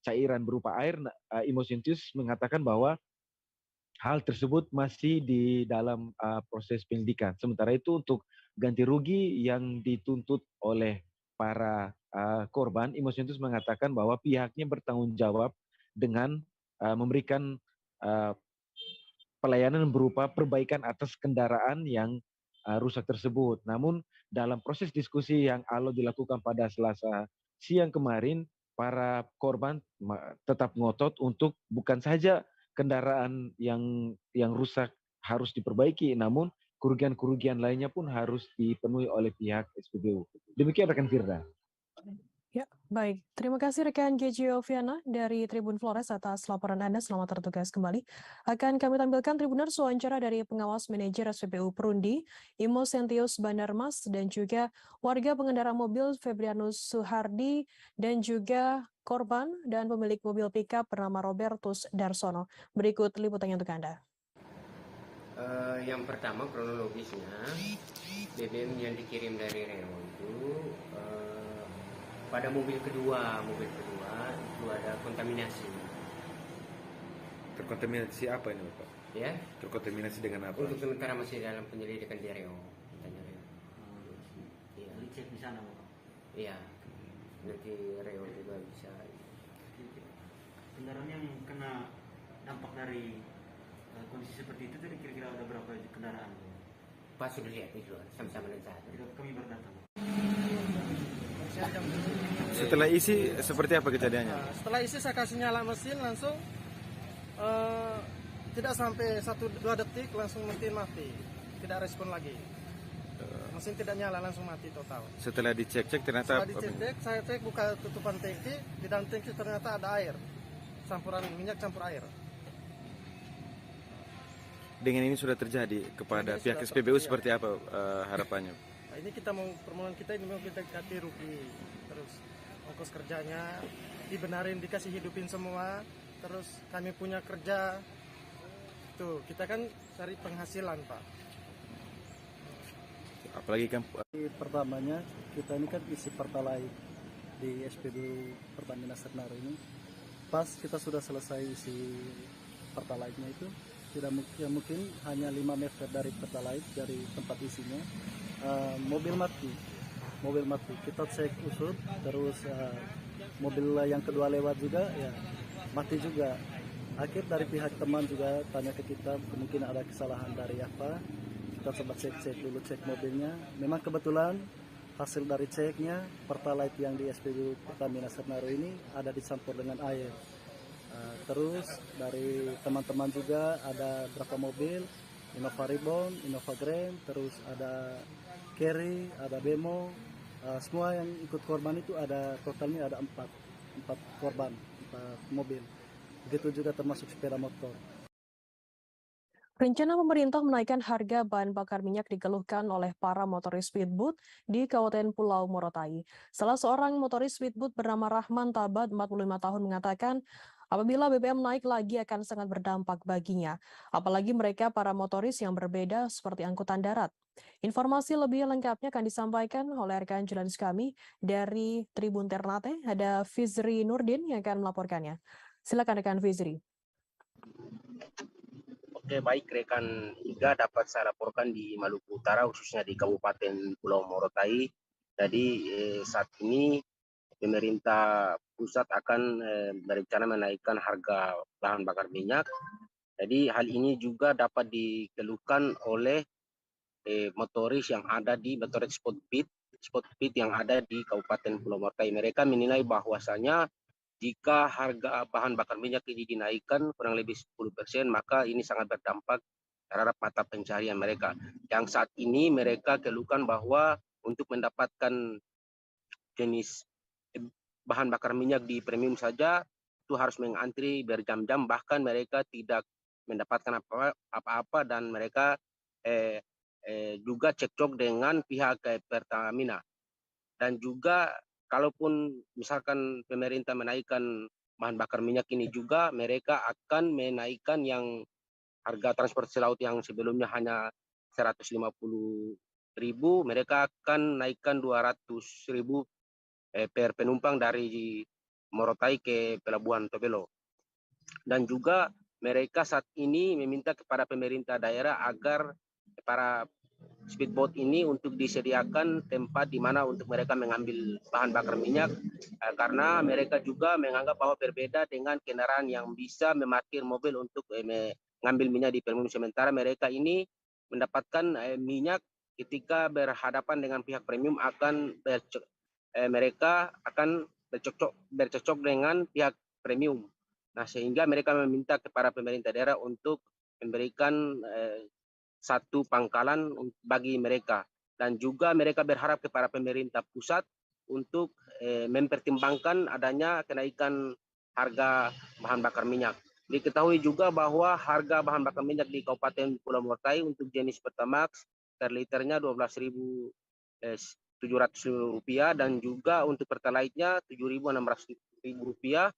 cairan berupa air, Imosintius mengatakan bahwa hal tersebut masih di dalam proses penyelidikan. Sementara itu untuk ganti rugi yang dituntut oleh para korban, Imosintius mengatakan bahwa pihaknya bertanggung jawab dengan memberikan pelayanan berupa perbaikan atas kendaraan yang rusak tersebut. Namun dalam proses diskusi yang alot dilakukan pada Selasa siang kemarin, para korban tetap ngotot untuk bukan saja kendaraan yang rusak harus diperbaiki, namun kerugian-kerugian lainnya pun harus dipenuhi oleh pihak SPBU. Demikian rekan Firda. Ya, baik. Terima kasih rekan Gigi Oviana dari Tribun Flores atas laporan Anda. Selamat bertugas kembali. Akan kami tampilkan Tribuners wawancara dari pengawas manajer SPBU Perundi, Imosentius Bandarmas, dan juga warga pengendara mobil Febrianus Suhardi, dan juga korban dan pemilik mobil pickup bernama Robertus Darsono. Berikut liputannya untuk Anda. Yang pertama kronologisnya, BBM yang dikirim dari Reo itu pada mobil kedua itu ada kontaminasi. Terkontaminasi apa ini Bapak? Ya. Terkontaminasi dengan apa? Untuk sementara masih dalam penyelidikan di Reo. Iya. Dicek di sana Bapak? Iya. Nanti Reo juga bisa. Kendaraan yang kena dampak dari kondisi seperti itu tadi kira-kira ada berapa kendaraan? Pak sudah lihat itu sama-sama dan saya. Kami berdatang. Setelah isi seperti apa kejadiannya? Setelah isi saya kasih nyala mesin langsung tidak sampai 1-2 detik langsung mesin mati, tidak respon lagi. Mesin tidak nyala langsung mati total. Setelah dicek-cek ternyata. Setelah dicek saya cek buka tutupan tangki, di dalam tangki ternyata ada air, campuran minyak campur air. Dengan ini sudah terjadi kepada pihak SPBU seperti apa harapannya? Nah, ini kita mau permohonan kita ini mau kita ganti rugi, terus ongkos kerjanya dibenarin, dikasih hidupin semua, terus kami punya kerja, tuh kita kan cari penghasilan Pak. Apalagi kan pertamanya kita ini kan isi pertalite di SPBU Pertamina Senaru ini, pas kita sudah selesai isi pertalite-nya itu tidak mungkin hanya 5 meter dari pertalite dari tempat isinya mobil mati kita cek usut, terus mobil yang kedua lewat juga ya mati juga. Akhir dari pihak teman juga tanya ke kita mungkin ada kesalahan dari apa, kita coba cek dulu cek mobilnya, memang kebetulan hasil dari ceknya pertalite yang di SPBU Pertamina Senaru ini ada dicampur dengan air. Terus dari teman-teman juga ada berapa mobil, Innova Reborn, Innova Grand, terus ada Carry, ada Bemo, semua yang ikut korban itu ada totalnya ada 4 korban, 4 mobil. Begitu juga termasuk sepeda motor. Rencana pemerintah menaikkan harga bahan bakar minyak dikeluhkan oleh para motoris speedboat di Kabupaten Pulau Morotai. Salah seorang motoris speedboat bernama Rahman Tabat, 45 tahun, mengatakan apabila BBM naik lagi akan sangat berdampak baginya. Apalagi mereka para motoris yang berbeda seperti angkutan darat. Informasi lebih lengkapnya akan disampaikan oleh rekan jurnalis kami dari Tribun Ternate. Ada Fizri Nurdin yang akan melaporkannya. Silakan rekan Fizri. Oke, baik rekan Iga, dapat saya laporkan di Maluku Utara khususnya di Kabupaten Pulau Morotai. Jadi saat ini pemerintah pusat akan berencana menaikkan harga bahan bakar minyak. Jadi hal ini juga dapat dikeluhkan oleh motoris yang ada di motoris spot pit yang ada di Kabupaten Pulau Morotai. Mereka menilai bahwasanya jika harga bahan bakar minyak ini dinaikkan kurang lebih 10%, maka ini sangat berdampak terhadap mata pencarian mereka. Yang saat ini mereka keluhkan bahwa untuk mendapatkan jenis bahan bakar minyak di premium saja itu harus mengantri berjam-jam, bahkan mereka tidak mendapatkan apa-apa dan mereka juga cekcok dengan pihak Pertamina. Dan juga kalaupun misalkan pemerintah menaikkan bahan bakar minyak ini juga, mereka akan menaikkan yang harga transportasi laut yang sebelumnya hanya 150.000, mereka akan naikkan 200.000 per penumpang dari Morotai ke Pelabuhan Tobelo. Dan juga mereka saat ini meminta kepada pemerintah daerah agar para speedboat ini untuk disediakan tempat di mana untuk mereka mengambil bahan bakar minyak, karena mereka juga menganggap bahwa berbeda dengan kendaraan yang bisa memarkir mobil untuk mengambil minyak di premium. Sementara mereka ini mendapatkan minyak ketika berhadapan dengan pihak premium mereka akan bercocok dengan pihak premium. Nah, sehingga mereka meminta kepada pemerintah daerah untuk memberikan satu pangkalan bagi mereka, dan juga mereka berharap kepada pemerintah pusat untuk mempertimbangkan adanya kenaikan harga bahan bakar minyak. Diketahui juga bahwa harga bahan bakar minyak di Kabupaten Pulau Morotai untuk jenis Pertamax per liternya Rp12.700 dan juga untuk Pertalite-nya Rp7.600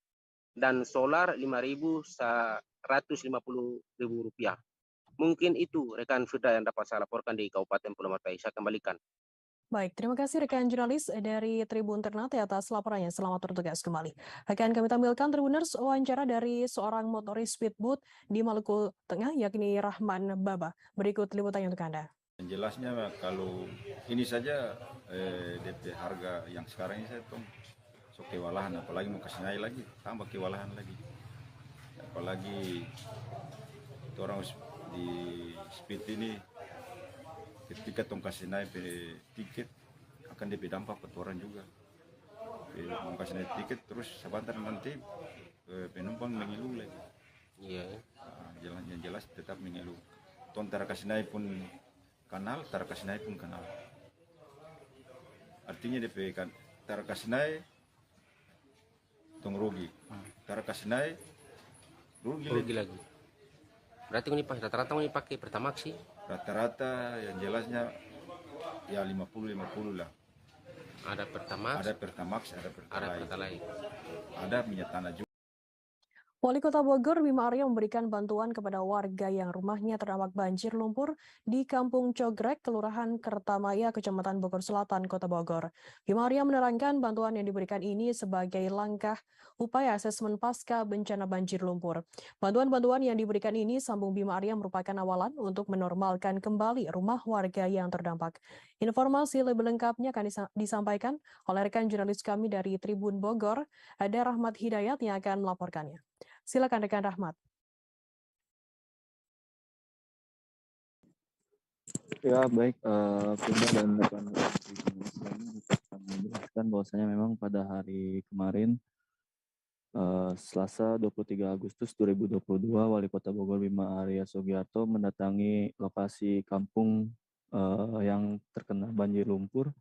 dan solar Rp5.150. Mungkin itu rekan Firda yang dapat saya laporkan di Kabupaten Pulau Morotai. Saya kembalikan. Baik, terima kasih rekan jurnalis dari Tribun Ternate atas laporannya. Selamat bertugas kembali. Akan kami tampilkan Tribuners wawancara dari seorang motoris speedboat di Maluku Tengah, yakni Rahman Baba. Berikut liputannya untuk Anda. Yang jelasnya kalau ini saja DP harga yang sekarang ini saya sok kewalahan, apalagi mau kasih naik lagi, tambah kewalahan lagi. Apalagi orang di speed ini ketika tong kasih naik tiket akan DP dampak ke orang juga. Mau kasih naik tiket terus sebentar nanti penumpang mengeluh lagi. Iya. Yang jelas tetap mengeluh. Tong tara kasih naik pun kanal, tara kasih naik pun kanal. Artinya DP kan tara kasih naik tong rugi. Tara kasih naik rugi lagi. Berarti rata-rata ini pakai Pertamax sih? Rata-rata yang jelasnya ya 50-50 lah. Ada Pertamax, ada Pertalite. Ada minyak tanah juga. Wali Kota Bogor, Bima Arya memberikan bantuan kepada warga yang rumahnya terdampak banjir lumpur di Kampung Cogrek, Kelurahan Kertamaya, Kecamatan Bogor Selatan, Kota Bogor. Bima Arya menerangkan bantuan yang diberikan ini sebagai langkah upaya asesmen pasca bencana banjir lumpur. Bantuan-bantuan yang diberikan ini, sambung Bima Arya, merupakan awalan untuk menormalkan kembali rumah warga yang terdampak. Informasi lebih lengkapnya akan disampaikan oleh rekan jurnalis kami dari Tribun Bogor, ada Rahmat Hidayat yang akan melaporkannya. Silakan rekan Rahmat. Ya baik, Firda dan rekan-rekan kami menjelaskan bahwasanya memang pada hari kemarin Selasa 23 Agustus 2022 Wali Kota Bogor Bima Arya Sugiarto mendatangi lokasi kampung yang terkena banjir lumpur,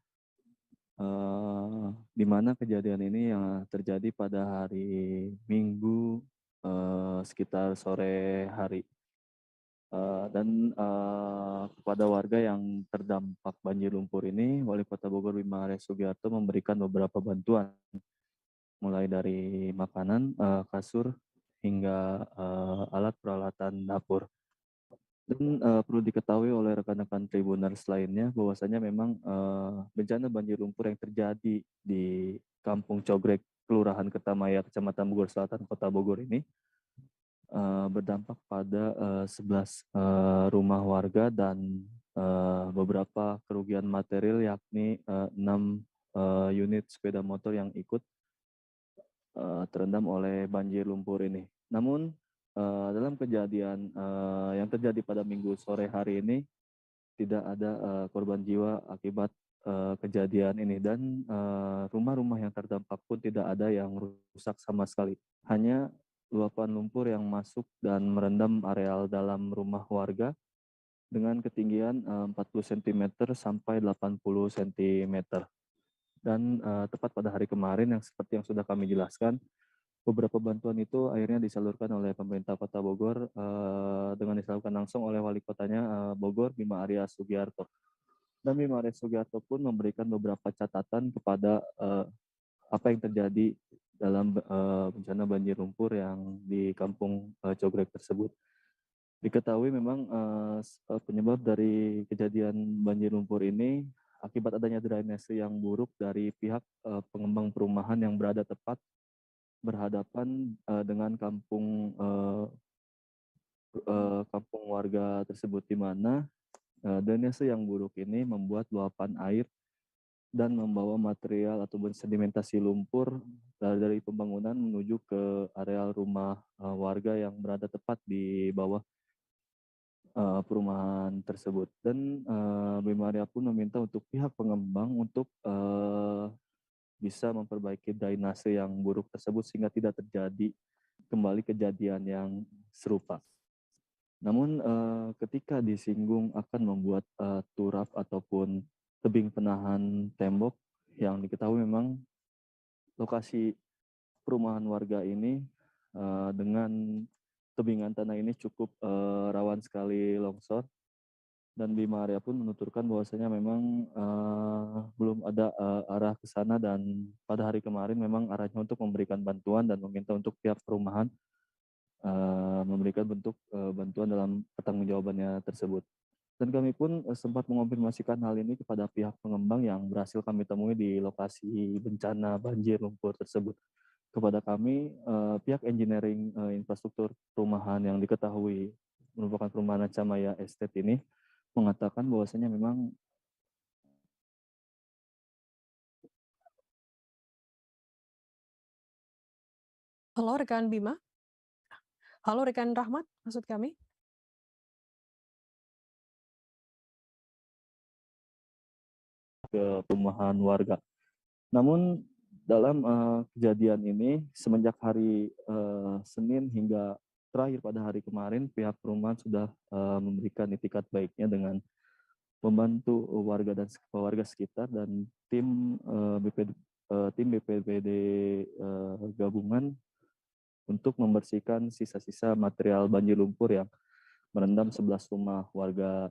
di mana kejadian ini yang terjadi pada hari Minggu sekitar sore hari, dan kepada warga yang terdampak banjir lumpur ini, Wali Kota Bogor Bima Arya Sugiarto memberikan beberapa bantuan, mulai dari makanan, kasur, hingga alat peralatan dapur. Dan perlu diketahui oleh rekan-rekan Tribuners lainnya bahwasanya memang bencana banjir lumpur yang terjadi di Kampung Cogrek, Kelurahan Kertamaya, Kecamatan Bogor Selatan, Kota Bogor ini berdampak pada 11 rumah warga dan beberapa kerugian material, yakni 6 unit sepeda motor yang ikut terendam oleh banjir lumpur ini. Namun dalam kejadian yang terjadi pada Minggu sore hari ini tidak ada korban jiwa akibat kejadian ini, dan rumah-rumah yang terdampak pun tidak ada yang rusak sama sekali. Hanya luapan lumpur yang masuk dan merendam areal dalam rumah warga dengan ketinggian 40 cm sampai 80 cm. Dan tepat pada hari kemarin, yang seperti yang sudah kami jelaskan, beberapa bantuan itu akhirnya disalurkan oleh pemerintah Kota Bogor dengan disalurkan langsung oleh Wali Kotanya Bogor Bima Arya Sugiarto. Dan Bima Arya Sugiarto pun memberikan beberapa catatan kepada apa yang terjadi dalam bencana banjir lumpur yang di Kampung Cogrek tersebut. Diketahui memang penyebab dari kejadian banjir lumpur ini akibat adanya drainase yang buruk dari pihak pengembang perumahan yang berada tepat berhadapan dengan kampung warga tersebut, di mana drainase yang buruk ini membuat luapan air dan membawa material ataupun sedimentasi lumpur dari pembangunan menuju ke areal rumah warga yang berada tepat di bawah perumahan tersebut. Dan Bima Arya pun meminta untuk pihak pengembang untuk bisa memperbaiki drainase yang buruk tersebut sehingga tidak terjadi kembali kejadian yang serupa. Namun ketika disinggung akan membuat turap ataupun tebing penahan tembok, yang diketahui memang lokasi perumahan warga ini dengan tebingan tanah ini cukup rawan sekali longsor, dan Bima Arya pun menuturkan bahwasanya memang belum ada arah ke sana, dan pada hari kemarin memang arahnya untuk memberikan bantuan dan meminta untuk pihak perumahan memberikan bentuk bantuan dalam pertanggungjawabannya tersebut. Dan kami pun sempat mengonfirmasikan hal ini kepada pihak pengembang yang berhasil kami temui di lokasi bencana banjir lumpur tersebut. Kepada kami, pihak engineering infrastruktur perumahan yang diketahui merupakan perumahan Acamaya Estate ini mengatakan bahwasanya memang Halo rekan Bima. Halo rekan Rahmat, maksud kami. Ke perumahan warga. Namun dalam kejadian ini semenjak hari Senin hingga terakhir pada hari kemarin, pihak perumahan sudah memberikan itikat baiknya dengan membantu warga dan warga sekitar, dan tim BPBD gabungan untuk membersihkan sisa-sisa material banjir lumpur yang merendam 11 rumah warga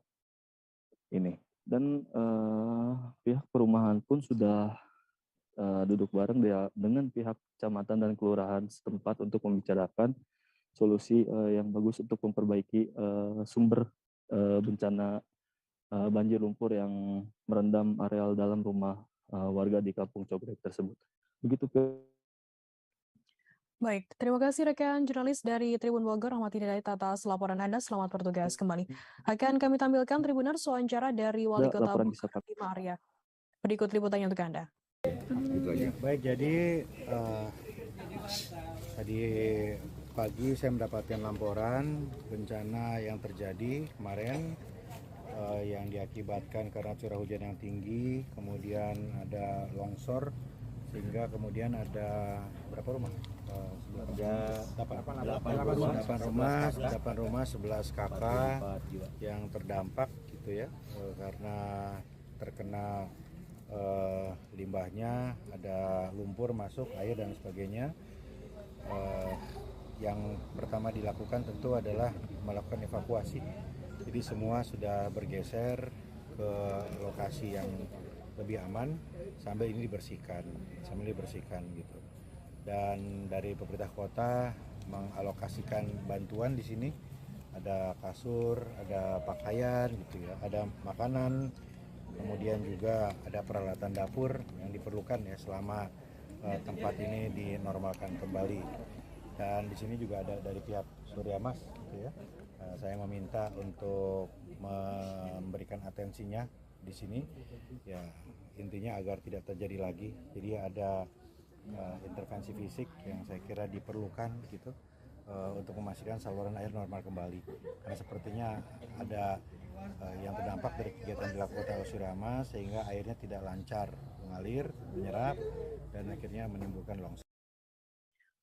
ini. Dan pihak perumahan pun sudah duduk bareng dengan pihak kecamatan dan kelurahan setempat untuk membicarakan solusi yang bagus untuk memperbaiki sumber bencana banjir lumpur yang merendam areal dalam rumah warga di Kampung Cogrek tersebut. Begitu Baik, terima kasih rekan jurnalis dari Tribun Bogor, Ahmad Hidayat atas laporan Anda. Selamat bertugas kembali. Akan kami tampilkan Tribuners wawancara dari Wali Kota Bogor, Bima Arya. Berikut liputannya untuk Anda. Baik, jadi tadi pagi saya mendapatkan laporan bencana yang terjadi kemarin yang diakibatkan karena curah hujan yang tinggi, kemudian ada longsor, sehingga kemudian ada berapa rumah? 8 rumah, 11 kakak yang terdampak gitu ya, karena terkena limbahnya, ada lumpur masuk, air dan sebagainya. Yang pertama dilakukan tentu adalah melakukan evakuasi. Jadi semua sudah bergeser ke lokasi yang lebih aman sambil ini dibersihkan gitu. Dan dari pemerintah kota mengalokasikan bantuan di sini, ada kasur, ada pakaian gitu ya, ada makanan, kemudian juga ada peralatan dapur yang diperlukan ya selama tempat ini dinormalkan kembali. Dan di sini juga ada dari pihak Surya Mas gitu ya. Saya meminta untuk memberikan atensinya di sini ya, intinya agar tidak terjadi lagi. Jadi ada intervensi fisik yang saya kira diperlukan gitu untuk memastikan saluran air normal kembali. Karena sepertinya ada yang terdampak dari kegiatan dilakukan oleh Surya Mas, sehingga airnya tidak lancar mengalir, menyerap, dan akhirnya menimbulkan longsor.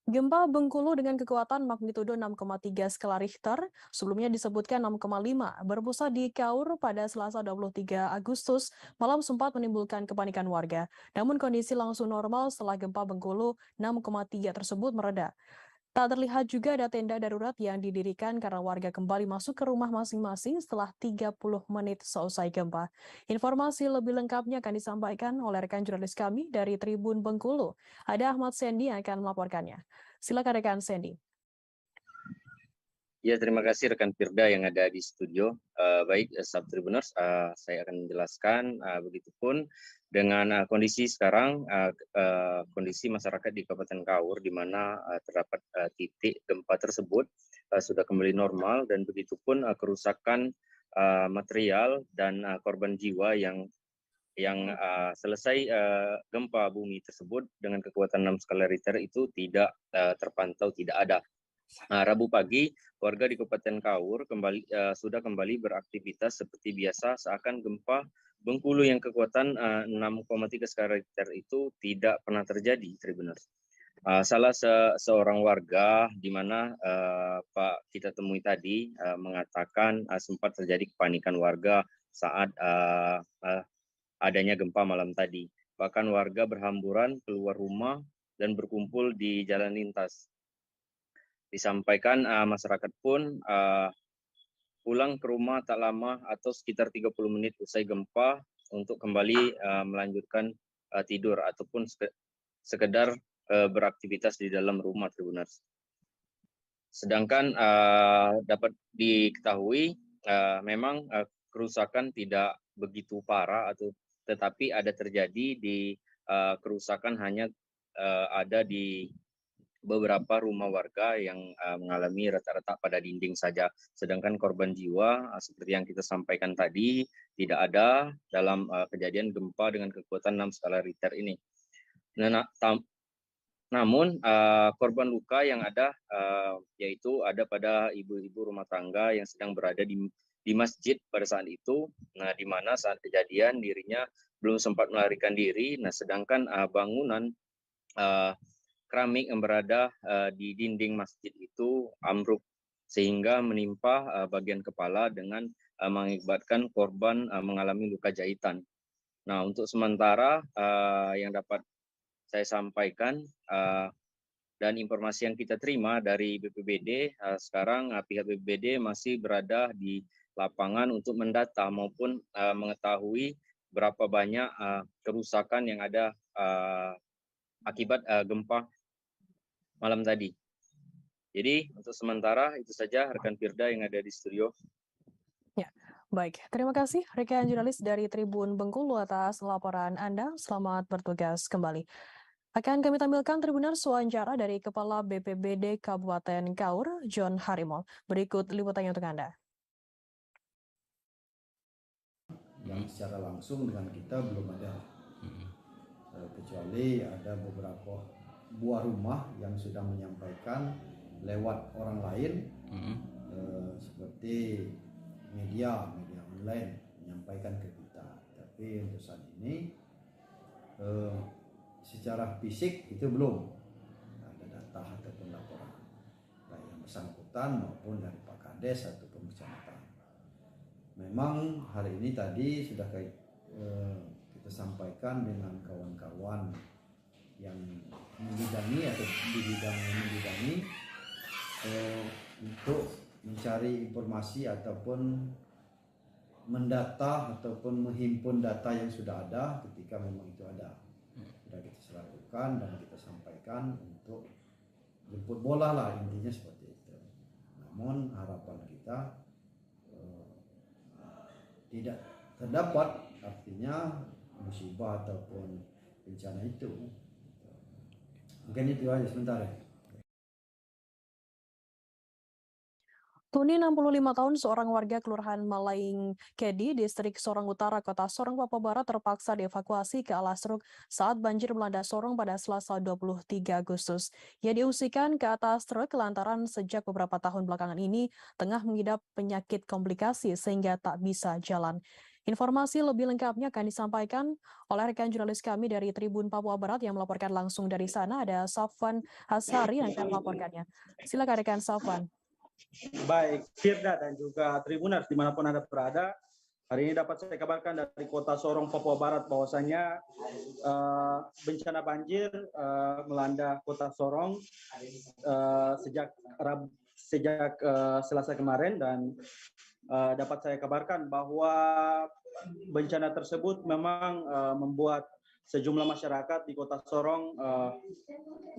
Gempa Bengkulu dengan kekuatan magnitudo 6,3 skala Richter, sebelumnya disebutkan 6,5, berpusat di Kaur pada Selasa 23 Agustus, malam sempat menimbulkan kepanikan warga. Namun kondisi langsung normal setelah gempa Bengkulu 6,3 tersebut mereda. Tak terlihat juga ada tenda darurat yang didirikan karena warga kembali masuk ke rumah masing-masing setelah 30 menit seusai gempa. Informasi lebih lengkapnya akan disampaikan oleh rekan jurnalis kami dari Tribun Bengkulu. Ada Ahmad Sendi yang akan melaporkannya. Silakan rekan Sendi. Ya, terima kasih rekan Firda yang ada di studio. Baik, Sub Tribuners, saya akan menjelaskan. Begitupun dengan kondisi sekarang, kondisi masyarakat di Kabupaten Kaur, di mana terdapat titik gempa tersebut sudah kembali normal, dan begitupun kerusakan material dan korban jiwa yang selesai gempa bumi tersebut dengan kekuatan 6 skala Richter itu tidak terpantau, tidak ada. Rabu pagi, warga di Kabupaten Kaur sudah kembali beraktivitas seperti biasa, seakan gempa Bengkulu yang kekuatan 6,3 skala Richter itu tidak pernah terjadi, Tribuners. Salah seorang warga di mana Pak kita temui tadi mengatakan sempat terjadi kepanikan warga saat adanya gempa malam tadi. Bahkan warga berhamburan keluar rumah dan berkumpul di jalan lintas. Disampaikan masyarakat pun pulang ke rumah tak lama atau sekitar 30 menit usai gempa untuk kembali melanjutkan tidur ataupun sekedar beraktivitas di dalam rumah, Tribuners. Sedangkan dapat diketahui memang kerusakan tidak begitu parah, tetapi ada terjadi di kerusakan hanya ada di beberapa rumah warga yang mengalami retak-retak pada dinding saja. Sedangkan korban jiwa seperti yang kita sampaikan tadi tidak ada dalam kejadian gempa dengan kekuatan 6 skala Richter ini. Namun korban luka yang ada yaitu ada pada ibu-ibu rumah tangga yang sedang berada di masjid pada saat itu. Nah, di mana saat kejadian dirinya belum sempat melarikan diri. Nah, sedangkan bangunan keramik yang berada di dinding masjid itu ambruk sehingga menimpa bagian kepala dengan mengakibatkan korban mengalami luka jahitan. Nah, untuk sementara yang dapat saya sampaikan dan informasi yang kita terima dari BPBD, sekarang pihak BPBD masih berada di lapangan untuk mendata maupun mengetahui berapa banyak kerusakan yang ada akibat gempa malam tadi. Jadi untuk sementara itu saja rekan Firda yang ada di studio. Ya, baik. Terima kasih rekan jurnalis dari Tribun Bengkulu atas laporan Anda. Selamat bertugas kembali. Akan kami tampilkan Tribuners wawancara dari Kepala BPBD Kabupaten Kaur, John Harimol. Berikut liputannya untuk Anda. Yang secara langsung dengan kita belum ada. Kecuali ada beberapa buah rumah yang sudah menyampaikan lewat orang lain, seperti media online menyampaikan ke kita. Tapi untuk saat ini secara fisik itu belum ada data ataupun laporan baik yang bersangkutan maupun dari Pak Kades ataupun kecamatan. Memang hari ini tadi sudah kita sampaikan dengan kawan-kawan yang membidangi atau di bidang membidangi untuk mencari informasi ataupun mendata ataupun menghimpun data yang sudah ada ketika memang itu ada. Sudah kita lakukan dan kita sampaikan untuk jemput bola lah, intinya seperti itu. Namun harapan kita tidak terdapat artinya musibah ataupun bencana itu. Mungkin itu aja sebentar ya. Tuni 65 tahun seorang warga Kelurahan Malaing Kedi, Distrik Sorong Utara, Kota Sorong, Papua Barat terpaksa dievakuasi ke Alasruk saat banjir melanda Sorong pada Selasa 23 Agustus. Ia diungsikan ke atas truk lantaran sejak beberapa tahun belakangan ini tengah mengidap penyakit komplikasi sehingga tak bisa jalan. Informasi lebih lengkapnya akan disampaikan oleh rekan jurnalis kami dari Tribun Papua Barat yang melaporkan langsung dari sana. Ada Safwan Hasari yang akan melaporkannya. Silakan rekan Safwan. Baik, Firda dan juga Tribuners dimanapun Anda berada, hari ini dapat saya kabarkan dari Kota Sorong, Papua Barat bahwasanya bencana banjir melanda Kota Sorong sejak Selasa kemarin, dan dapat saya kabarkan bahwa bencana tersebut memang membuat sejumlah masyarakat di Kota Sorong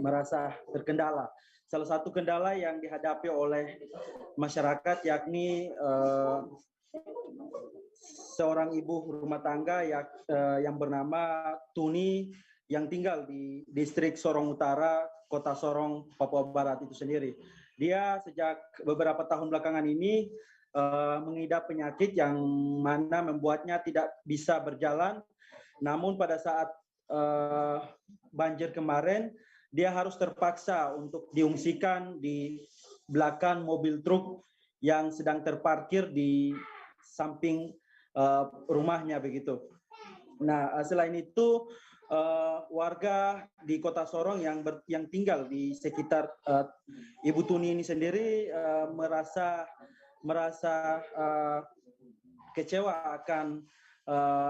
merasa terkendala. Salah satu kendala yang dihadapi oleh masyarakat yakni seorang ibu rumah tangga yang bernama Tuni yang tinggal di distrik Sorong Utara, Kota Sorong, Papua Barat itu sendiri. Dia sejak beberapa tahun belakangan ini mengidap penyakit yang mana membuatnya tidak bisa berjalan. Namun pada saat banjir kemarin, dia harus terpaksa untuk diungsikan di belakang mobil truk yang sedang terparkir di samping rumahnya begitu. Nah, selain itu warga di Kota Sorong yang tinggal di sekitar Ibu Tuni ini sendiri merasa kecewa akan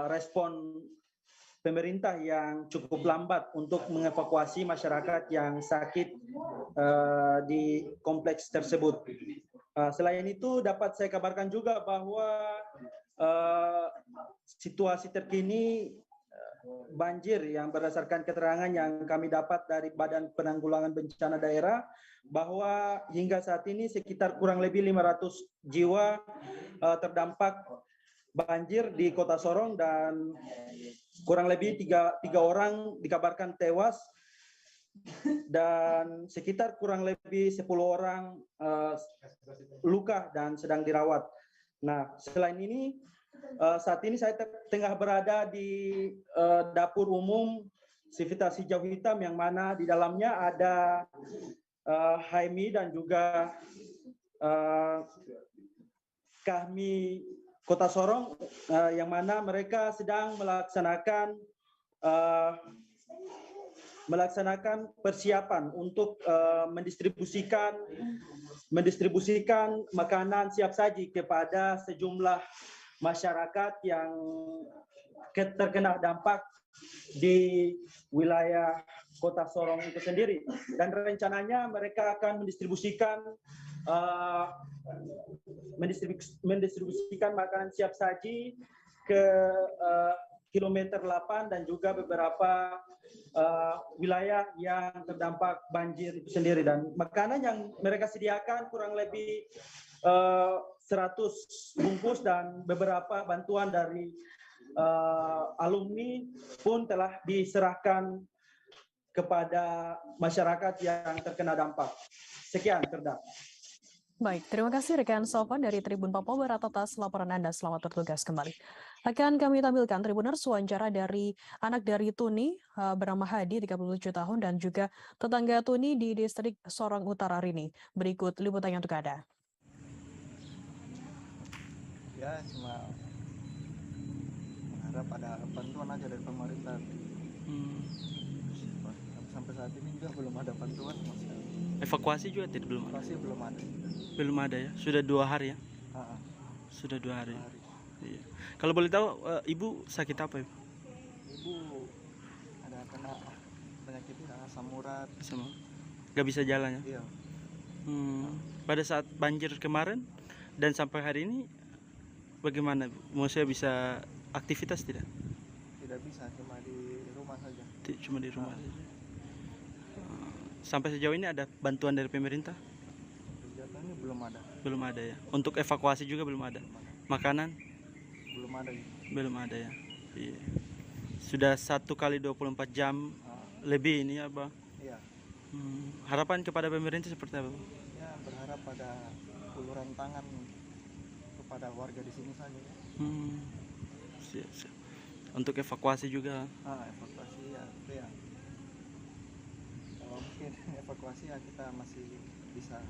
respon pemerintah yang cukup lambat untuk mengevakuasi masyarakat yang sakit di kompleks tersebut. Selain itu dapat saya kabarkan juga bahwa situasi terkini banjir yang berdasarkan keterangan yang kami dapat dari Badan Penanggulangan Bencana Daerah bahwa hingga saat ini sekitar kurang lebih 500 jiwa terdampak banjir di Kota Sorong dan kurang lebih tiga orang dikabarkan tewas dan sekitar kurang lebih 10 orang luka dan sedang dirawat. Nah, selain ini saat ini saya tengah berada di dapur umum Civitas Hijau Hitam yang mana di dalamnya ada HMI dan juga Kahmi Kota Sorong yang mana mereka sedang melaksanakan persiapan untuk mendistribusikan makanan siap saji kepada sejumlah masyarakat yang terkena dampak di wilayah Kota Sorong itu sendiri. Dan rencananya mereka akan mendistribusikan makanan siap saji ke kilometer 8 dan juga beberapa wilayah yang terdampak banjir itu sendiri. Dan makanan yang mereka sediakan kurang lebih 100 bungkus dan beberapa bantuan dari alumni pun telah diserahkan kepada masyarakat yang terkena dampak. Sekian, Firda. Baik, terima kasih rekan Sofan dari Tribun Papua Barat atas laporan Anda. Selamat bertugas kembali. Akan kami tampilkan Tribuners wawancara dari anak dari Tuni bernama Hadi, 37 tahun, dan juga tetangga Tuni di distrik Sorong Utara Rini. Berikut liputannya untuk Anda. Ya, cuma mengharap ada bantuan aja dari pemerintah. Sampai saat ini juga belum ada bantuan. Evakuasi juga belum ada? Evakuasi belum ada. Belum ada ya? Sudah 2 hari ya? Sudah 2 hari. Iya. Kalau boleh tahu, Ibu sakit apa, Ibu? Ibu ada kena penyakit asam urat. Gak bisa jalan ya? Iya. Pada saat banjir kemarin dan sampai hari ini, bagaimana, Bu? Maksudnya bisa aktivitas tidak? Tidak bisa, cuma di rumah saja. Cuma di rumah saja. Sampai sejauh ini ada bantuan dari pemerintah? Kegiatannya belum ada. Belum ada ya. Untuk evakuasi juga belum ada. Makanan? Belum ada. Belum ada ya. Iya. Sudah 1 kali 24 jam lebih ini ya, Bang? Iya. Harapan kepada pemerintah seperti apa? Ya, berharap ada uluran tangan kepada warga di sini saja. Siap. Untuk evakuasi juga? Evakuasi ya, itu ya. Kalau mungkin evakuasi ya kita masih bisa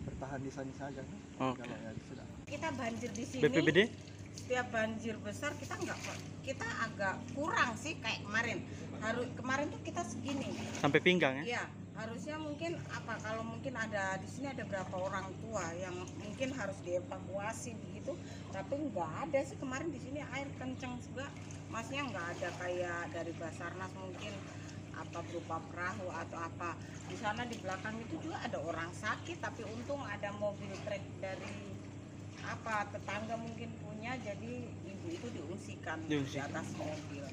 bertahan di sana saja. Okay. Kalau ya sudah. Kita banjir di sini. BPBD? Setiap banjir besar kita agak kurang sih kayak kemarin. Kemarin tuh kita segini. Sampai pinggang ya? Iya. Harusnya mungkin kalau mungkin ada di sini ada berapa orang tua yang mungkin harus dievakuasi begitu, tapi nggak ada sih kemarin di sini air kencang juga, masnya nggak ada kayak dari Basarnas mungkin apa berupa perahu atau apa. Di sana di belakang itu juga ada orang sakit, tapi untung ada mobil trek dari apa tetangga mungkin punya, jadi ibu itu diungsikan di atas mobil.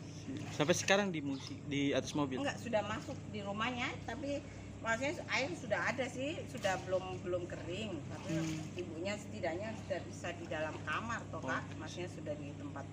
Sampai sekarang di atas mobil? Enggak, sudah masuk di rumahnya, tapi maksudnya air sudah ada sih, sudah belum kering, tapi ibunya setidaknya sudah bisa di dalam kamar toh Kak, maksudnya sudah di tempat.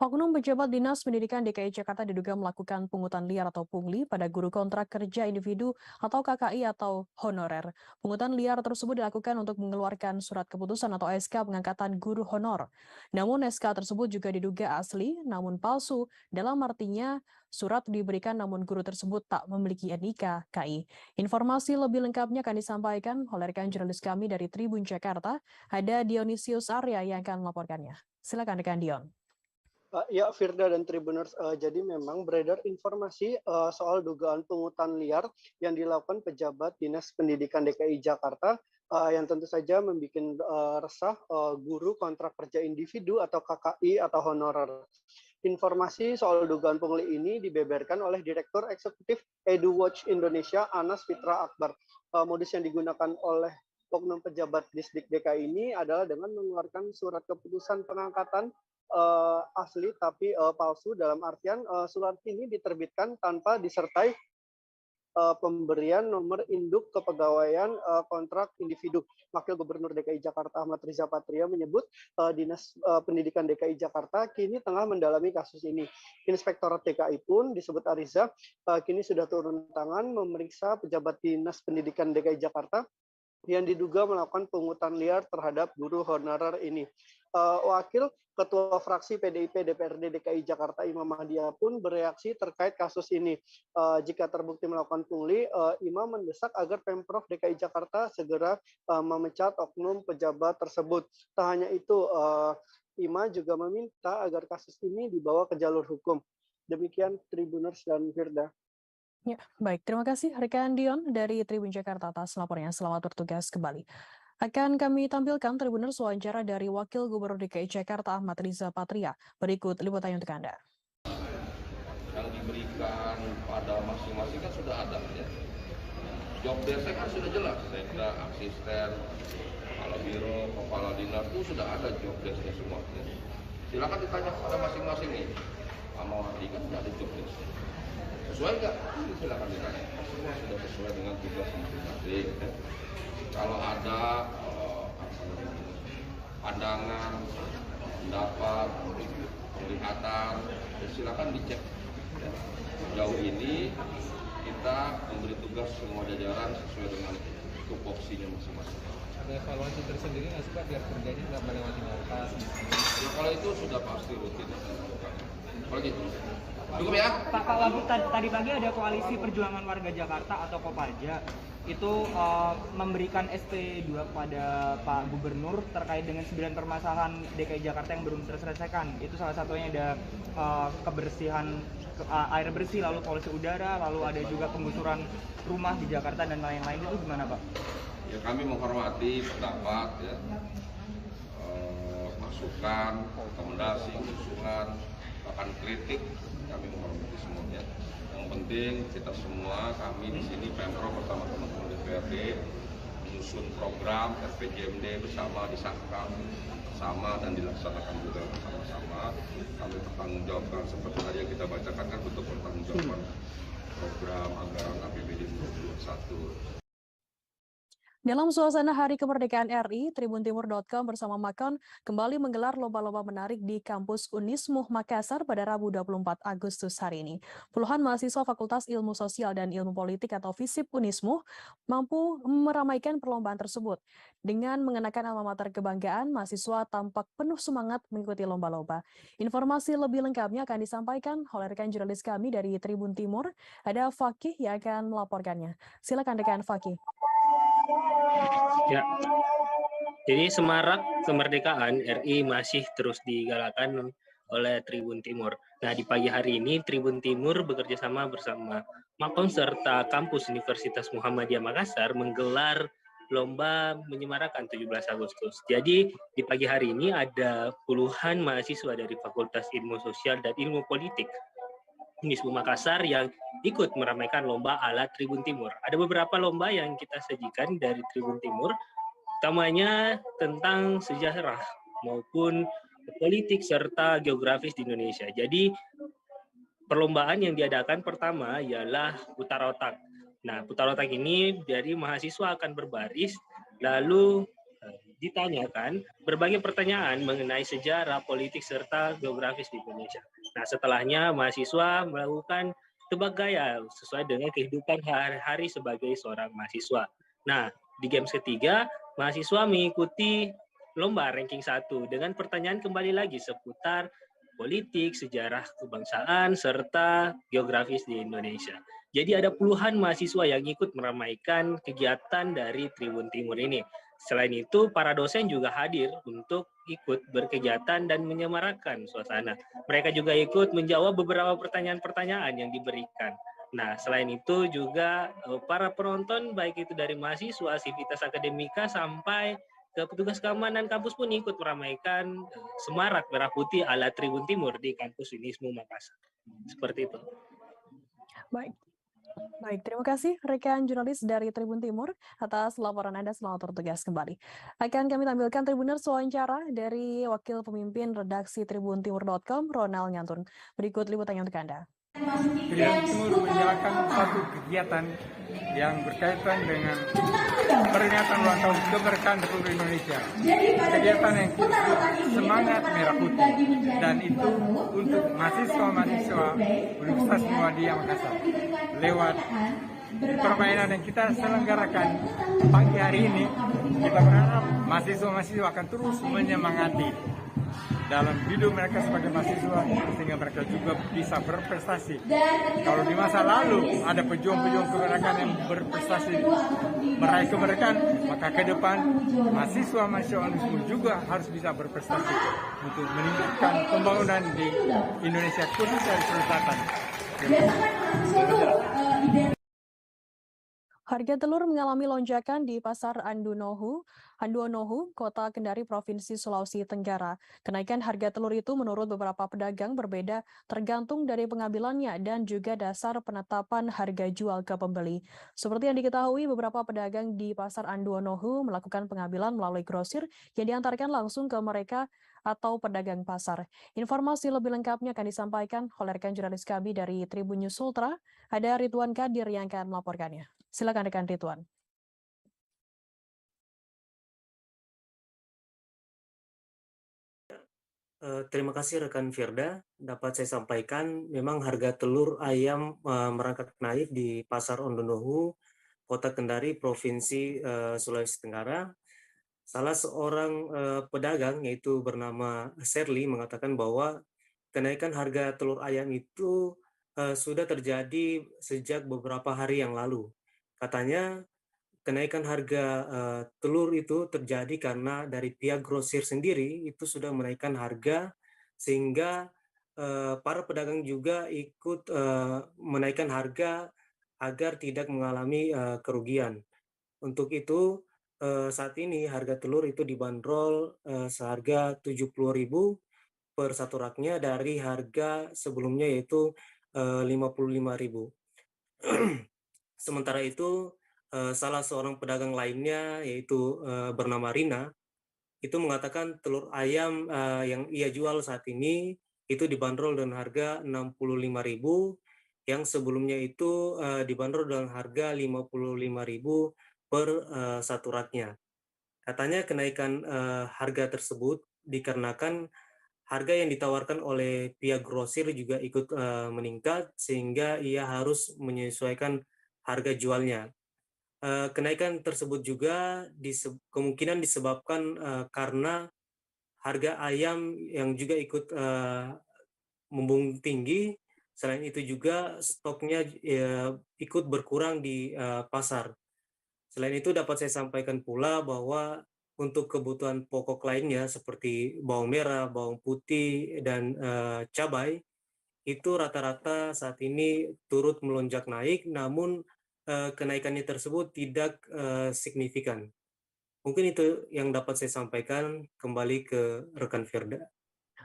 Oknum pejabat Dinas Pendidikan DKI Jakarta diduga melakukan pungutan liar atau pungli pada guru kontrak kerja individu atau KKI atau honorer. Pungutan liar tersebut dilakukan untuk mengeluarkan surat keputusan atau SK pengangkatan guru honor. Namun SK tersebut juga diduga asli namun palsu, dalam artinya surat diberikan namun guru tersebut tak memiliki NIK KI. Informasi lebih lengkapnya akan disampaikan oleh rekan jurnalis kami dari Tribun Jakarta, ada Dionisius Arya yang akan melaporkannya. Silakan rekan Dion. Ya, Firda dan Tribuners, jadi memang beredar informasi soal dugaan pungutan liar yang dilakukan pejabat Dinas Pendidikan DKI Jakarta yang tentu saja membuat resah guru kontrak kerja individu atau KKI atau honorer. Informasi soal dugaan pungli ini dibeberkan oleh Direktur Eksekutif EduWatch Indonesia, Anas Fitra Akbar. Modus yang digunakan oleh oknum pejabat Disdik DKI ini adalah dengan mengeluarkan surat keputusan pengangkatan asli tapi palsu, dalam artian surat ini diterbitkan tanpa disertai pemberian nomor induk kepegawaian kontrak individu. Wakil Gubernur DKI Jakarta Ahmad Riza Patria menyebut Dinas Pendidikan DKI Jakarta kini tengah mendalami kasus ini. Inspektorat DKI pun disebut Ariza kini sudah turun tangan memeriksa pejabat Dinas Pendidikan DKI Jakarta yang diduga melakukan pungutan liar terhadap guru honorer ini. Wakil Ketua Fraksi PDIP DPRD DKI Jakarta Imam Mahdia pun bereaksi terkait kasus ini. Jika terbukti melakukan pungli, Imam mendesak agar Pemprov DKI Jakarta segera memecat oknum pejabat tersebut. Tak hanya itu, Imam juga meminta agar kasus ini dibawa ke jalur hukum. Demikian Tribuners dan Firda. Ya, baik. Terima kasih rekan Dion dari Tribun Jakarta atas laporannya. Selamat bertugas kembali. Akan kami tampilkan Tribuners wawancara dari Wakil Gubernur DKI Jakarta Ahmad Riza Patria. Berikut liputannya untuk Anda. Yang diberikan pada masing-masing kan sudah ada ya. Job desk kan sudah jelas, sekda, asisten, kepala biro, kepala dinas itu sudah ada job desk-nya semua. Silakan ditanya pada masing-masing nih. Amawati kan sudah ada job desk. Sesuai nggak? Silakan ditanya. Semua sudah sesuai dengan tugas masing-masing. Kalau ada pandangan, pendapat, penglihatan, silakan dicek. Sejauh ini kita memberi tugas semua jajaran sesuai dengan tupoksinya masing-masing. Ada evaluasi tersendiri nggak sih Pak biar kerjanya nggak melewati batas? Ya, kalau itu sudah pasti rutin. Kalau gitu. Cukup ya? Pak Wagub, tadi pagi ada Koalisi Perjuangan Warga Jakarta atau Kopaja itu memberikan SP2 pada Pak Gubernur terkait dengan 9 permasalahan DKI Jakarta yang belum terselesaikan. Itu salah satunya ada kebersihan air bersih, lalu polusi udara, lalu ada juga penggusuran rumah di Jakarta dan lain-lain. Itu gimana Pak? Ya, kami menghormati pendapat, ya, masukan, rekomendasi, usulan, bahkan kritik. Kami menghormati semuanya. Yang penting kita semua, kami di sini Pemprov bersama teman-teman DPRD menyusun program RPJMD bersama, disahkan bersama dan dilaksanakan juga bersama-sama. Kami bertanggungjawabkan seperti tadi yang kita bacakan kan bentuk pertanggungjawaban program anggaran APBD 2021. Dalam suasana Hari Kemerdekaan RI, tribuntimur.com bersama Makon kembali menggelar lomba-lomba menarik di kampus Unismuh Makassar pada Rabu 24 Agustus hari ini. Puluhan mahasiswa Fakultas Ilmu Sosial dan Ilmu Politik atau FISIP Unismuh mampu meramaikan perlombaan tersebut. Dengan mengenakan alma mater kebanggaan, mahasiswa tampak penuh semangat mengikuti lomba-lomba. Informasi lebih lengkapnya akan disampaikan oleh rekan jurnalis kami dari Tribun Timur, ada Fakih yang akan melaporkannya. Silakan rekan Fakih. Ya, jadi semarak kemerdekaan RI masih terus digalakan oleh Tribun Timur. Nah, di pagi hari ini Tribun Timur bekerja sama bersama Makom serta kampus Universitas Muhammadiyah Makassar menggelar lomba menyemarakan 17 Agustus. Jadi di pagi hari ini ada puluhan mahasiswa dari Fakultas Ilmu Sosial dan Ilmu Politik Unismuh Makassar yang ikut meramaikan lomba ala Tribun Timur. Ada beberapa lomba yang kita sajikan dari Tribun Timur. utamanya tentang sejarah maupun politik serta geografis di Indonesia. Jadi perlombaan yang diadakan pertama ialah putar otak. Nah, putar otak ini dari mahasiswa akan berbaris, lalu ditanyakan berbagai pertanyaan mengenai sejarah, politik, serta geografis di Indonesia. Nah, setelahnya mahasiswa melakukan tebak gaya sesuai dengan kehidupan hari-hari sebagai seorang mahasiswa. Nah, di games ketiga, mahasiswa mengikuti lomba ranking 1 dengan pertanyaan kembali lagi seputar politik, sejarah kebangsaan, serta geografis di Indonesia. Jadi ada puluhan mahasiswa yang ikut meramaikan kegiatan dari Tribun Timur ini. Selain itu, para dosen juga hadir untuk ikut berkegiatan dan menyemarakan suasana. Mereka juga ikut menjawab beberapa pertanyaan-pertanyaan yang diberikan. Nah, selain itu juga para penonton, baik itu dari mahasiswa, Sivitas Akademika, sampai ke petugas keamanan kampus pun ikut meramaikan semarak merah putih ala Tribun Timur di kampus Unismu Makassar. Seperti itu. Baik, terima kasih rekan jurnalis dari Tribun Timur atas laporan Anda. Selamat bertugas kembali. Akan kami tampilkan Tribuners wawancara dari Wakil Pemimpin Redaksi tribuntimur.com, Ronald Ngantun. Berikut liputannya untuk Anda. Tribun Timur menjalankan satu kegiatan yang berkaitan dengan peringatan ulang tahun kemerdekaan Republik Indonesia. Kegiatan yang disebut Semangat Merah Putih, dan itu untuk mahasiswa-mahasiswa Universitas Muhammadiyah Makassar. Lewat permainan yang kita selenggarakan pagi hari ini, kita berharap mahasiswa-mahasiswa akan terus menyemangati dalam hidup mereka sebagai mahasiswa, sehingga mereka juga bisa berprestasi. Kalau di masa lalu ada pejuang-pejuang kemerdekaan yang berprestasi meraih kemerdekaan, maka ke depan mahasiswa-mahasiswa Unismu juga harus bisa berprestasi untuk meningkatkan pembangunan di Indonesia, khususnya di Sulawesi Selatan. Harga telur mengalami lonjakan di Pasar Anduonohu, Kota Kendari, Provinsi Sulawesi Tenggara. Kenaikan harga telur itu menurut beberapa pedagang berbeda tergantung dari pengambilannya dan juga dasar penetapan harga jual ke pembeli. Seperti yang diketahui, beberapa pedagang di Pasar Anduonohu melakukan pengambilan melalui grosir yang diantarkan langsung ke mereka atau pedagang pasar. Informasi lebih lengkapnya akan disampaikan oleh rekan jurnalis kami dari Tribun News Ultra. Ada Ridwan Kadir yang akan melaporkannya. Silakan rekan Ridwan. Terima kasih rekan Firda. Dapat saya sampaikan, memang harga telur ayam merangkak naik di Pasar Anduonohu, Kota Kendari, Provinsi Sulawesi Tenggara. Salah seorang pedagang, yaitu bernama Sherly, mengatakan bahwa kenaikan harga telur ayam itu sudah terjadi sejak beberapa hari yang lalu. Katanya kenaikan harga telur itu terjadi karena dari pihak grosir sendiri itu sudah menaikkan harga, sehingga para pedagang juga ikut menaikkan harga agar tidak mengalami kerugian. Untuk itu saat ini harga telur itu dibanderol seharga 70.000 per satu raknya dari harga sebelumnya yaitu 55.000. Sementara itu salah seorang pedagang lainnya yaitu bernama Rina itu mengatakan telur ayam yang ia jual saat ini itu dibanderol dengan harga 65.000 yang sebelumnya itu dibanderol dengan harga 55.000 per satu raknya. Katanya kenaikan harga tersebut dikarenakan harga yang ditawarkan oleh pihak grosir juga ikut meningkat, sehingga ia harus menyesuaikan harga jualnya. Kenaikan tersebut juga kemungkinan disebabkan karena harga ayam yang juga ikut membumbung tinggi. Selain itu juga stoknya ikut berkurang di pasar. Selain itu dapat saya sampaikan pula bahwa untuk kebutuhan pokok lainnya seperti bawang merah, bawang putih, dan cabai, itu rata-rata saat ini turut melonjak naik, namun kenaikannya tersebut tidak signifikan. Mungkin itu yang dapat saya sampaikan. Kembali ke rekan Firda.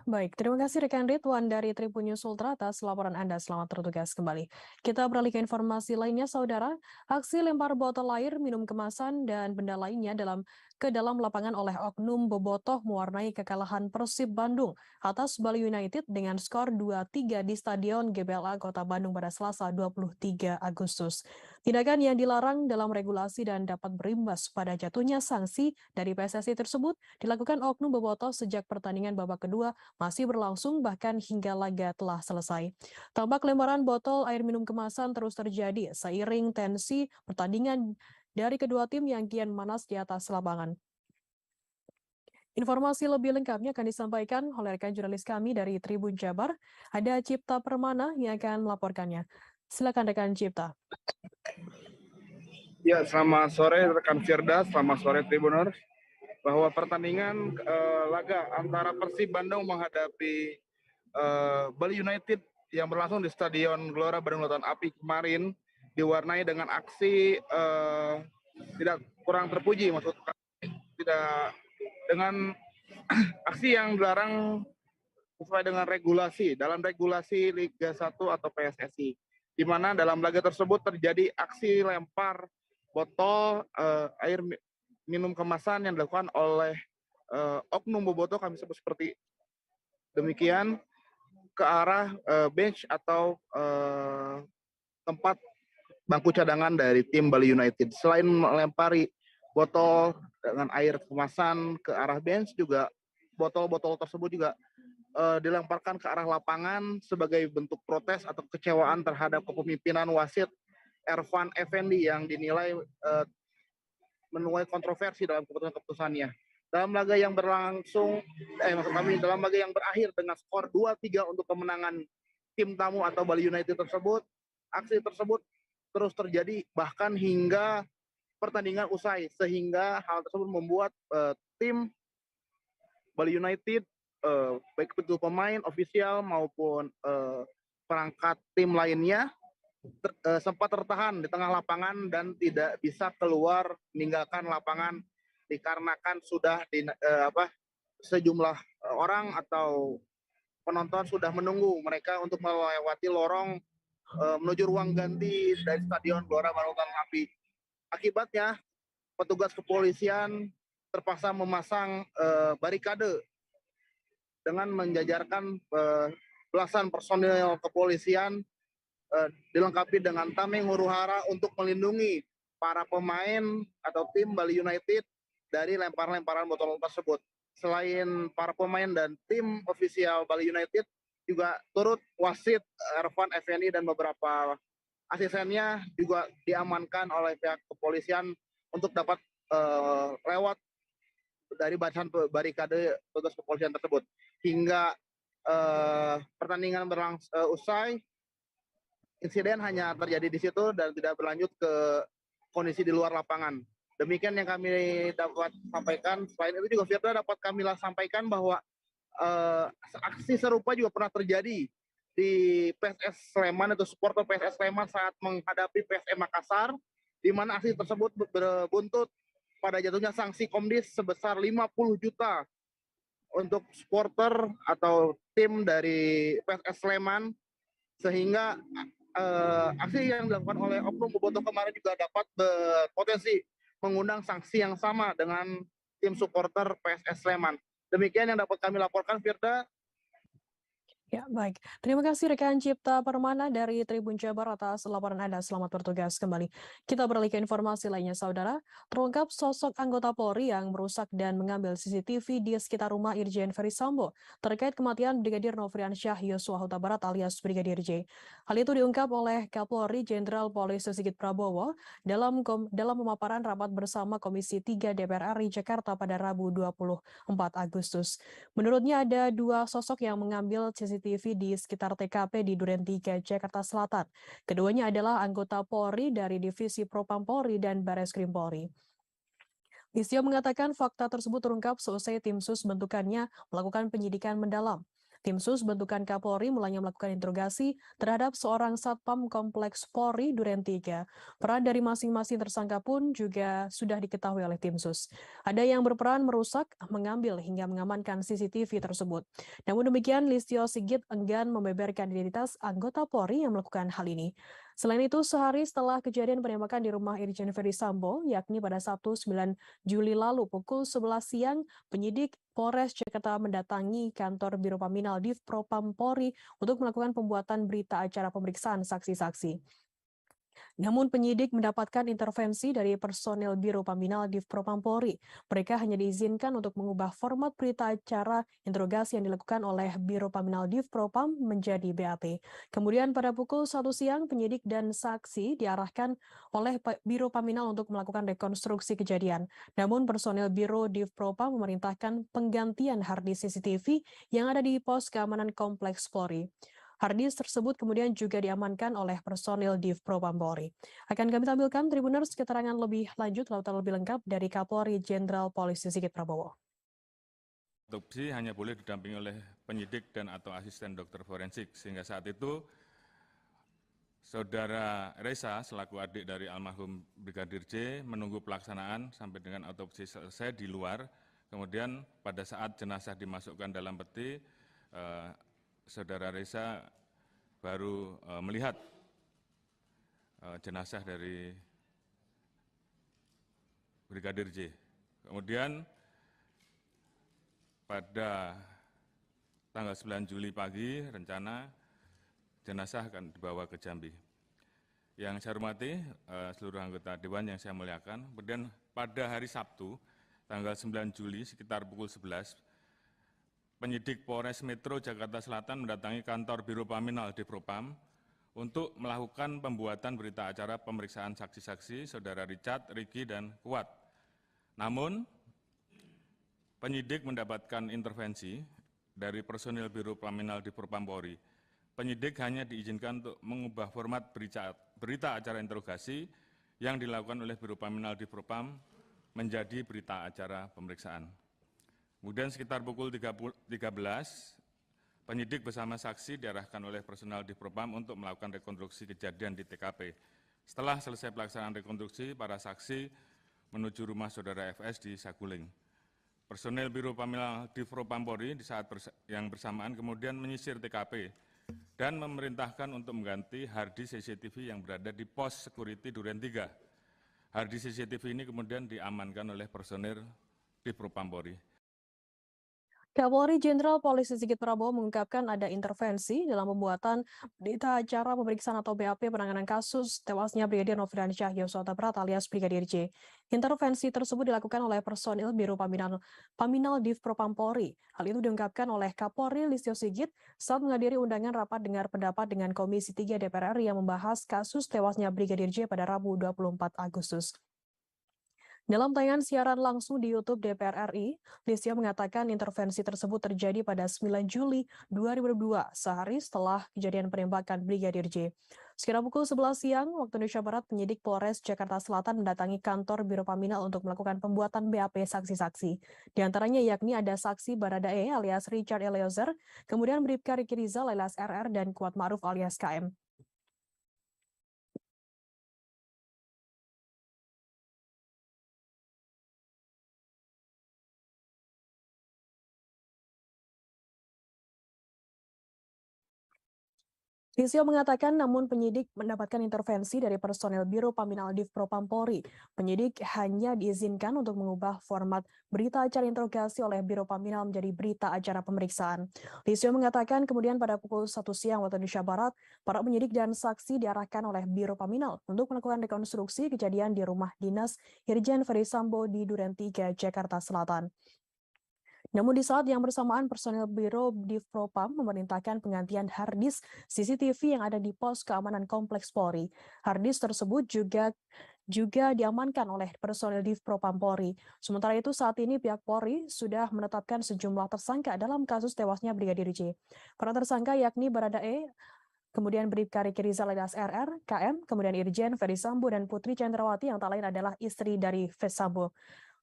Baik, terima kasih rekan Ridwan dari Tribun News Ultra atas laporan Anda. Selamat bertugas kembali. Kita beralih ke informasi lainnya, Saudara. Aksi lempar botol air, minum kemasan, dan benda lainnya ke dalam lapangan oleh oknum bobotoh mewarnai kekalahan Persib Bandung atas Bali United dengan skor 2-3 di Stadion GBLA Kota Bandung pada Selasa 23 Agustus. Tindakan yang dilarang dalam regulasi dan dapat berimbas pada jatuhnya sanksi dari PSSI tersebut dilakukan oknum bobotoh sejak pertandingan babak kedua masih berlangsung bahkan hingga laga telah selesai. Tampak lemparan botol air minum kemasan terus terjadi seiring tensi pertandingan dari kedua tim yang kian manas di atas lapangan. Informasi lebih lengkapnya akan disampaikan oleh rekan jurnalis kami dari Tribun Jabar. Ada Cipta Permana yang akan melaporkannya. Silakan rekan Cipta. Ya, selamat sore rekan Firda, selamat sore Tribuners. Bahwa pertandingan laga antara Persib Bandung menghadapi Bali United yang berlangsung di Stadion Gelora Bandung Lautan Api kemarin diwarnai dengan aksi tidak kurang terpuji, maksudnya tidak dengan aksi yang dilarang sesuai dengan regulasi dalam regulasi Liga 1 atau PSSI, di mana dalam laga tersebut terjadi aksi lempar botol air minum kemasan yang dilakukan oleh oknum bobotoh, kami sebut seperti demikian, ke arah bench atau tempat bangku cadangan dari tim Bali United. Selain melempari botol dengan air kemasan ke arah bench, juga botol-botol tersebut juga dilemparkan ke arah lapangan sebagai bentuk protes atau kecewaan terhadap kepemimpinan wasit Ervan Effendi yang dinilai menuai kontroversi dalam keputusan-keputusannya. Dalam laga yang berlangsung, dalam laga yang berakhir dengan skor 2-3 untuk kemenangan tim tamu atau Bali United tersebut, aksi tersebut terus terjadi bahkan hingga pertandingan usai, sehingga hal tersebut membuat tim Bali United, baik itu pemain, ofisial maupun perangkat tim lainnya, sempat tertahan di tengah lapangan dan tidak bisa keluar meninggalkan lapangan dikarenakan sudah sejumlah orang atau penonton sudah menunggu mereka untuk melewati lorong menuju ruang ganti dari Stadion Gelora Bandung Lautan Api. Akibatnya petugas kepolisian terpaksa memasang barikade dengan menjajarkan belasan personil kepolisian dilengkapi dengan tameng huru-hara untuk melindungi para pemain atau tim Bali United dari lemparan-lemparan botol tersebut. Selain para pemain dan tim ofisial Bali United, juga turut wasit Ervan Effendi dan beberapa asistennya juga diamankan oleh pihak kepolisian untuk dapat lewat dari barisan barikade petugas kepolisian tersebut. Hingga pertandingan usai, insiden hanya terjadi di situ dan tidak berlanjut ke kondisi di luar lapangan. Demikian yang kami dapat sampaikan. Selain itu juga Firda dapat kami sampaikan bahwa aksi serupa juga pernah terjadi di PSS Sleman, atau supporter PSS Sleman saat menghadapi PSM Makassar, di mana aksi tersebut berbuntut pada jatuhnya sanksi komdis sebesar 50 juta untuk supporter atau tim dari PSS Sleman, sehingga aksi yang dilakukan oleh oknum bobotoh kemarin juga dapat berpotensi mengundang sanksi yang sama dengan tim supporter PSS Sleman. Demikian yang dapat kami laporkan, Firda. Ya, baik. Terima kasih rekan Cipta Permana dari Tribun Jabar atas laporan Anda. Selamat bertugas kembali. Kita beralih ke informasi lainnya, Saudara. Terungkap sosok anggota Polri yang merusak dan mengambil CCTV di sekitar rumah Irjen Ferdisambo terkait kematian Brigadir Nofriansyah Yosua Huta Barat alias Brigadir J. Hal itu diungkap oleh Kapolri Jenderal Polisi Sigit Prabowo dalam pemaparan rapat bersama Komisi 3 DPR RI Jakarta pada Rabu 24 Agustus. Menurutnya ada dua sosok yang mengambil CCTV di sekitar TKP di Duren 3, Jakarta Selatan. Keduanya adalah anggota Polri dari Divisi Propam Polri dan Bareskrim Polri. Listio mengatakan fakta tersebut terungkap seusai tim sus bentukannya melakukan penyidikan mendalam. Tim SUS bentukan Kapolri mulanya melakukan interogasi terhadap seorang Satpam Kompleks Polri Duren 3. Peran dari masing-masing tersangka pun juga sudah diketahui oleh tim SUS. Ada yang berperan merusak, mengambil, hingga mengamankan CCTV tersebut. Namun demikian, Listio Sigit enggan membeberkan identitas anggota Polri yang melakukan hal ini. Selain itu, sehari setelah kejadian penembakan di rumah Irjen Verdi Sambo, yakni pada Sabtu 9 Juli lalu pukul 11 siang, penyidik Polres Jakarta mendatangi kantor Biro Paminal Div Propam Polri untuk melakukan pembuatan berita acara pemeriksaan saksi-saksi. Namun penyidik mendapatkan intervensi dari personel Biro Paminal Div Propam Polri. Mereka hanya diizinkan untuk mengubah format berita acara interogasi yang dilakukan oleh Biro Paminal Div Propam menjadi BAP. Kemudian pada pukul 1 siang, penyidik dan saksi diarahkan oleh Biro Paminal untuk melakukan rekonstruksi kejadian. Namun personel Biro Div Propam memerintahkan penggantian harddisk CCTV yang ada di pos keamanan Kompleks Polri. Harddisk tersebut kemudian juga diamankan oleh personil Div Propam Polri. Akan kami tampilkan Tribuners keterangan lebih lanjut atau lebih lengkap dari Kapolri Jenderal Polisi Sigit Prabowo. Otopsi hanya boleh didampingi oleh penyidik dan atau asisten dokter forensik, sehingga saat itu Saudara Reza selaku adik dari almarhum Brigadir J menunggu pelaksanaan sampai dengan otopsi selesai di luar. Kemudian pada saat jenazah dimasukkan dalam peti, Saudara Reza baru melihat jenazah dari Brigadir J. Kemudian pada tanggal 9 Juli pagi rencana jenazah akan dibawa ke Jambi. Yang saya hormati seluruh anggota Dewan yang saya muliakan. Kemudian pada hari Sabtu tanggal 9 Juli sekitar pukul 11, penyidik Polres Metro Jakarta Selatan mendatangi kantor Biro Paminal Div Propam untuk melakukan pembuatan berita acara pemeriksaan saksi-saksi Saudara Richard, Ricky, dan Kuat. Namun, penyidik mendapatkan intervensi dari personil Biro Paminal Div Propam Polri. Penyidik hanya diizinkan untuk mengubah format berita acara interogasi yang dilakukan oleh Biro Paminal Div Propam menjadi berita acara pemeriksaan. Kemudian sekitar pukul 13, penyidik bersama saksi diarahkan oleh personal Div Propam untuk melakukan rekonstruksi kejadian di TKP. Setelah selesai pelaksanaan rekonstruksi, para saksi menuju rumah Saudara FS di Saguling. Personel Biro Paminal Div Propam Polri di saat yang bersamaan kemudian menyisir TKP dan memerintahkan untuk mengganti harddisk CCTV yang berada di pos security Duren 3. Harddisk CCTV ini kemudian diamankan oleh personel Div Propam Polri. Kapolri Jenderal Polisi Sigit Prabowo mengungkapkan ada intervensi dalam pembuatan berita acara pemeriksaan atau BAP penanganan kasus tewasnya Brigadir Nofriansyah Yosua Huta Barat alias Brigadir J. Intervensi tersebut dilakukan oleh personil Biro Paminal Div Propam Polri. Hal itu diungkapkan oleh Kapolri Listio Sigit saat menghadiri undangan rapat dengar pendapat dengan Komisi 3 DPR RI yang membahas kasus tewasnya Brigadir J pada Rabu 24 Agustus. Dalam tayangan siaran langsung di YouTube DPR RI, Listio mengatakan intervensi tersebut terjadi pada 9 Juli 2022, sehari setelah kejadian penembakan Brigadir J. Sekitar pukul 11 siang, waktu Indonesia Barat, penyidik Polres Jakarta Selatan mendatangi kantor Biro Paminal untuk melakukan pembuatan BAP saksi-saksi. Di antaranya yakni ada saksi Baradae alias Richard Eliezer, kemudian Bribka Ricky Rizal alias RR, dan Kuat Ma'ruf alias KM. Listio mengatakan namun penyidik mendapatkan intervensi dari personel Biro Paminal Div Propam Polri. Penyidik hanya diizinkan untuk mengubah format berita acara interogasi oleh Biro Paminal menjadi berita acara pemeriksaan. Listio mengatakan kemudian pada pukul 1 siang waktu Indonesia Barat, para penyidik dan saksi diarahkan oleh Biro Paminal untuk melakukan rekonstruksi kejadian di rumah dinas Irjen Verdi Sambo di Duren 3, Jakarta Selatan. Namun di saat yang bersamaan, personel Biro Div Propam memerintahkan penggantian harddisk CCTV yang ada di pos keamanan Kompleks Polri. Harddisk tersebut juga diamankan oleh personel Div Propam Polri. Sementara itu saat ini pihak Polri sudah menetapkan sejumlah tersangka dalam kasus tewasnya Brigadir J. Para tersangka yakni Baradae, kemudian Bribka Ricky Rizal alias RR, KM, kemudian Irjen Verdi Sambo dan Putri Chandrawati yang tak lain adalah istri dari Verdi Sambo.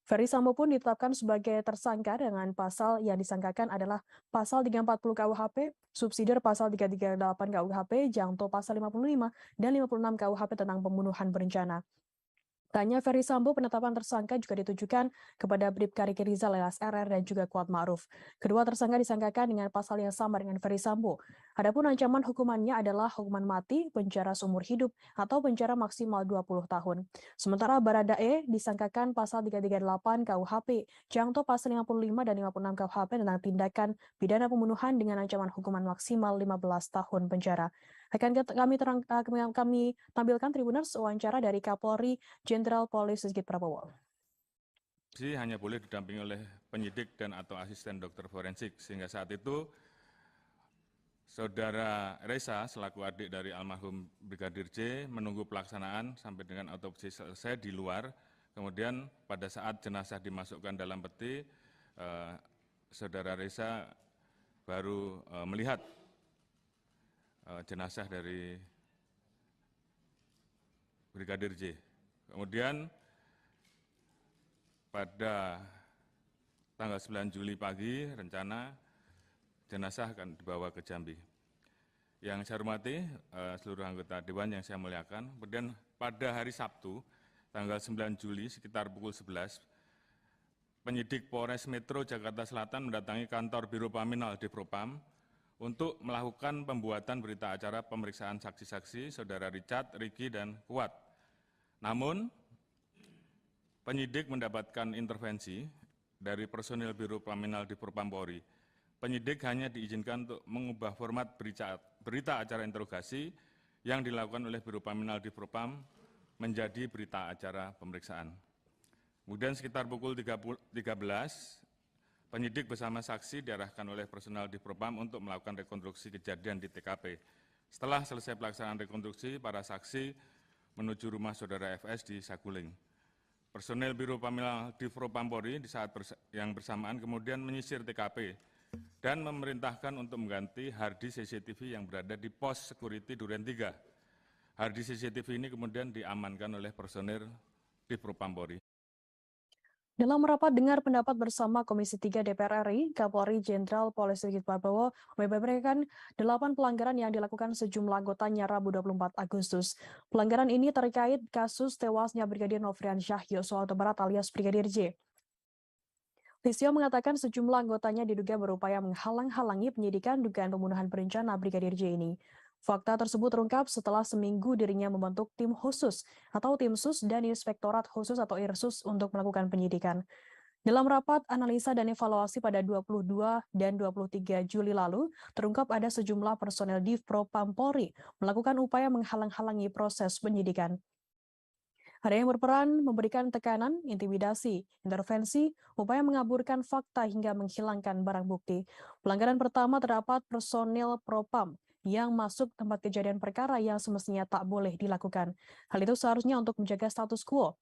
Ferry Sambo pun ditetapkan sebagai tersangka dengan pasal yang disangkakan adalah pasal 340 KUHP, subsidiar pasal 338 KUHP, jangto pasal 55 dan 56 KUHP tentang pembunuhan berencana. Tanya Ferry Sambo, penetapan tersangka juga ditujukan kepada Bribka Riki Rizal alias RR dan juga Kuat Ma'ruf. Kedua tersangka disangkakan dengan pasal yang sama dengan Ferry Sambo. Adapun ancaman hukumannya adalah hukuman mati, penjara seumur hidup, atau penjara maksimal 20 tahun. Sementara Baradae disangkakan pasal 338 KUHP, jangto pasal 55 dan 56 KUHP tentang tindakan pidana pembunuhan dengan ancaman hukuman maksimal 15 tahun penjara. Akan kami tampilkan Tribuners wawancara dari Kapolri Jenderal Polisi Sigit Prabowo. Hanya boleh didampingi oleh penyidik dan atau asisten dokter forensik, sehingga saat itu Saudara Reza selaku adik dari almarhum Brigadir J menunggu pelaksanaan sampai dengan autopsi selesai di luar. Kemudian pada saat jenazah dimasukkan dalam peti, Saudara Reza baru melihat jenazah dari Brigadir J. Kemudian pada tanggal 9 Juli pagi rencana jenazah akan dibawa ke Jambi. Yang saya hormati seluruh anggota Dewan yang saya muliakan. Kemudian pada hari Sabtu tanggal 9 Juli sekitar pukul 11, penyidik Polres Metro Jakarta Selatan mendatangi kantor Biro Paminal di Propam untuk melakukan pembuatan berita acara pemeriksaan saksi-saksi Saudara Richard, Ricky, dan Kuat. Namun, penyidik mendapatkan intervensi dari personil Biro Paminal di Propam Polri. Penyidik hanya diizinkan untuk mengubah format berita acara interogasi yang dilakukan oleh Biro Paminal di Propam menjadi berita acara pemeriksaan. Kemudian sekitar pukul 13, penyidik bersama saksi diarahkan oleh personel di Propam untuk melakukan rekonstruksi kejadian di TKP. Setelah selesai pelaksanaan rekonstruksi, para saksi menuju rumah Saudara FS di Saguling. Personel Biro Paminal di Propam Polri di saat yang bersamaan kemudian menyisir TKP dan memerintahkan untuk mengganti harddisk CCTV yang berada di pos security Duren 3. Harddisk CCTV ini kemudian diamankan oleh personel di Propam Polri. Dalam rapat dengar pendapat bersama Komisi 3 DPR RI, Kapolri Jenderal Polisi Sigit Prabowo membeberkan 8 pelanggaran yang dilakukan sejumlah anggotanya Rabu 24 Agustus. Pelanggaran ini terkait kasus tewasnya Brigadir Nofrian Syah Yosua Huta Barat alias Brigadir J. Listio mengatakan sejumlah anggotanya diduga berupaya menghalang-halangi penyidikan dugaan pembunuhan berencana Brigadir J ini. Fakta tersebut terungkap setelah seminggu dirinya membentuk tim khusus atau tim sus dan inspektorat khusus atau IRSUS untuk melakukan penyidikan. Dalam rapat analisa dan evaluasi pada 22 dan 23 Juli lalu, terungkap ada sejumlah personel Div Propam Polri melakukan upaya menghalang-halangi proses penyidikan. Ada yang berperan memberikan tekanan, intimidasi, intervensi, upaya mengaburkan fakta hingga menghilangkan barang bukti. Pelanggaran pertama terdapat personil Propam yang masuk tempat kejadian perkara yang semestinya tak boleh dilakukan. Hal itu seharusnya untuk menjaga status quo.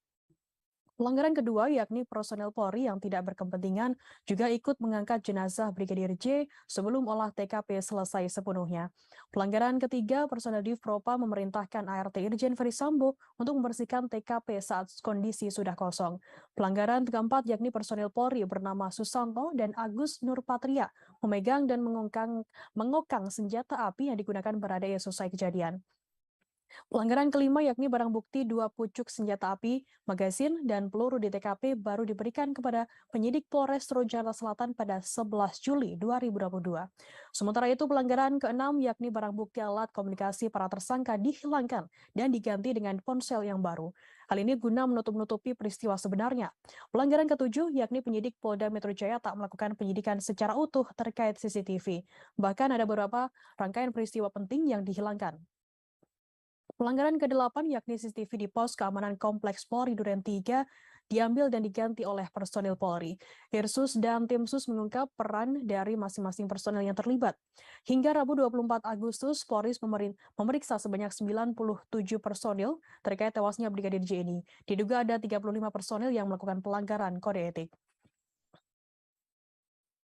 Pelanggaran kedua yakni personel Polri yang tidak berkepentingan juga ikut mengangkat jenazah Brigadir J sebelum olah TKP selesai sepenuhnya. Pelanggaran ketiga, personel Div Propam memerintahkan ART Irjen Ferry Sambo untuk membersihkan TKP saat kondisi sudah kosong. Pelanggaran keempat yakni personel Polri bernama Susanto dan Agus Nurpatria memegang dan mengokang senjata api yang digunakan Baradae selesai kejadian. Pelanggaran kelima yakni barang bukti 2 pucuk senjata api, magazin, dan peluru di TKP baru diberikan kepada penyidik Polres Jakarta Selatan pada 11 Juli 2022. Sementara itu pelanggaran keenam yakni barang bukti alat komunikasi para tersangka dihilangkan dan diganti dengan ponsel yang baru. Hal ini guna menutup-nutupi peristiwa sebenarnya. Pelanggaran ketujuh yakni penyidik Polda Metro Jaya tak melakukan penyidikan secara utuh terkait CCTV. Bahkan ada beberapa rangkaian peristiwa penting yang dihilangkan. Pelanggaran ke-8 yakni CCTV di pos keamanan Kompleks Polri Duren 3 diambil dan diganti oleh personil Polri. IRSUS dan tim sus mengungkap peran dari masing-masing personel yang terlibat. Hingga Rabu 24 Agustus, Polri memeriksa sebanyak 97 personil terkait tewasnya Brigadir J ini. Diduga ada 35 personil yang melakukan pelanggaran kode etik.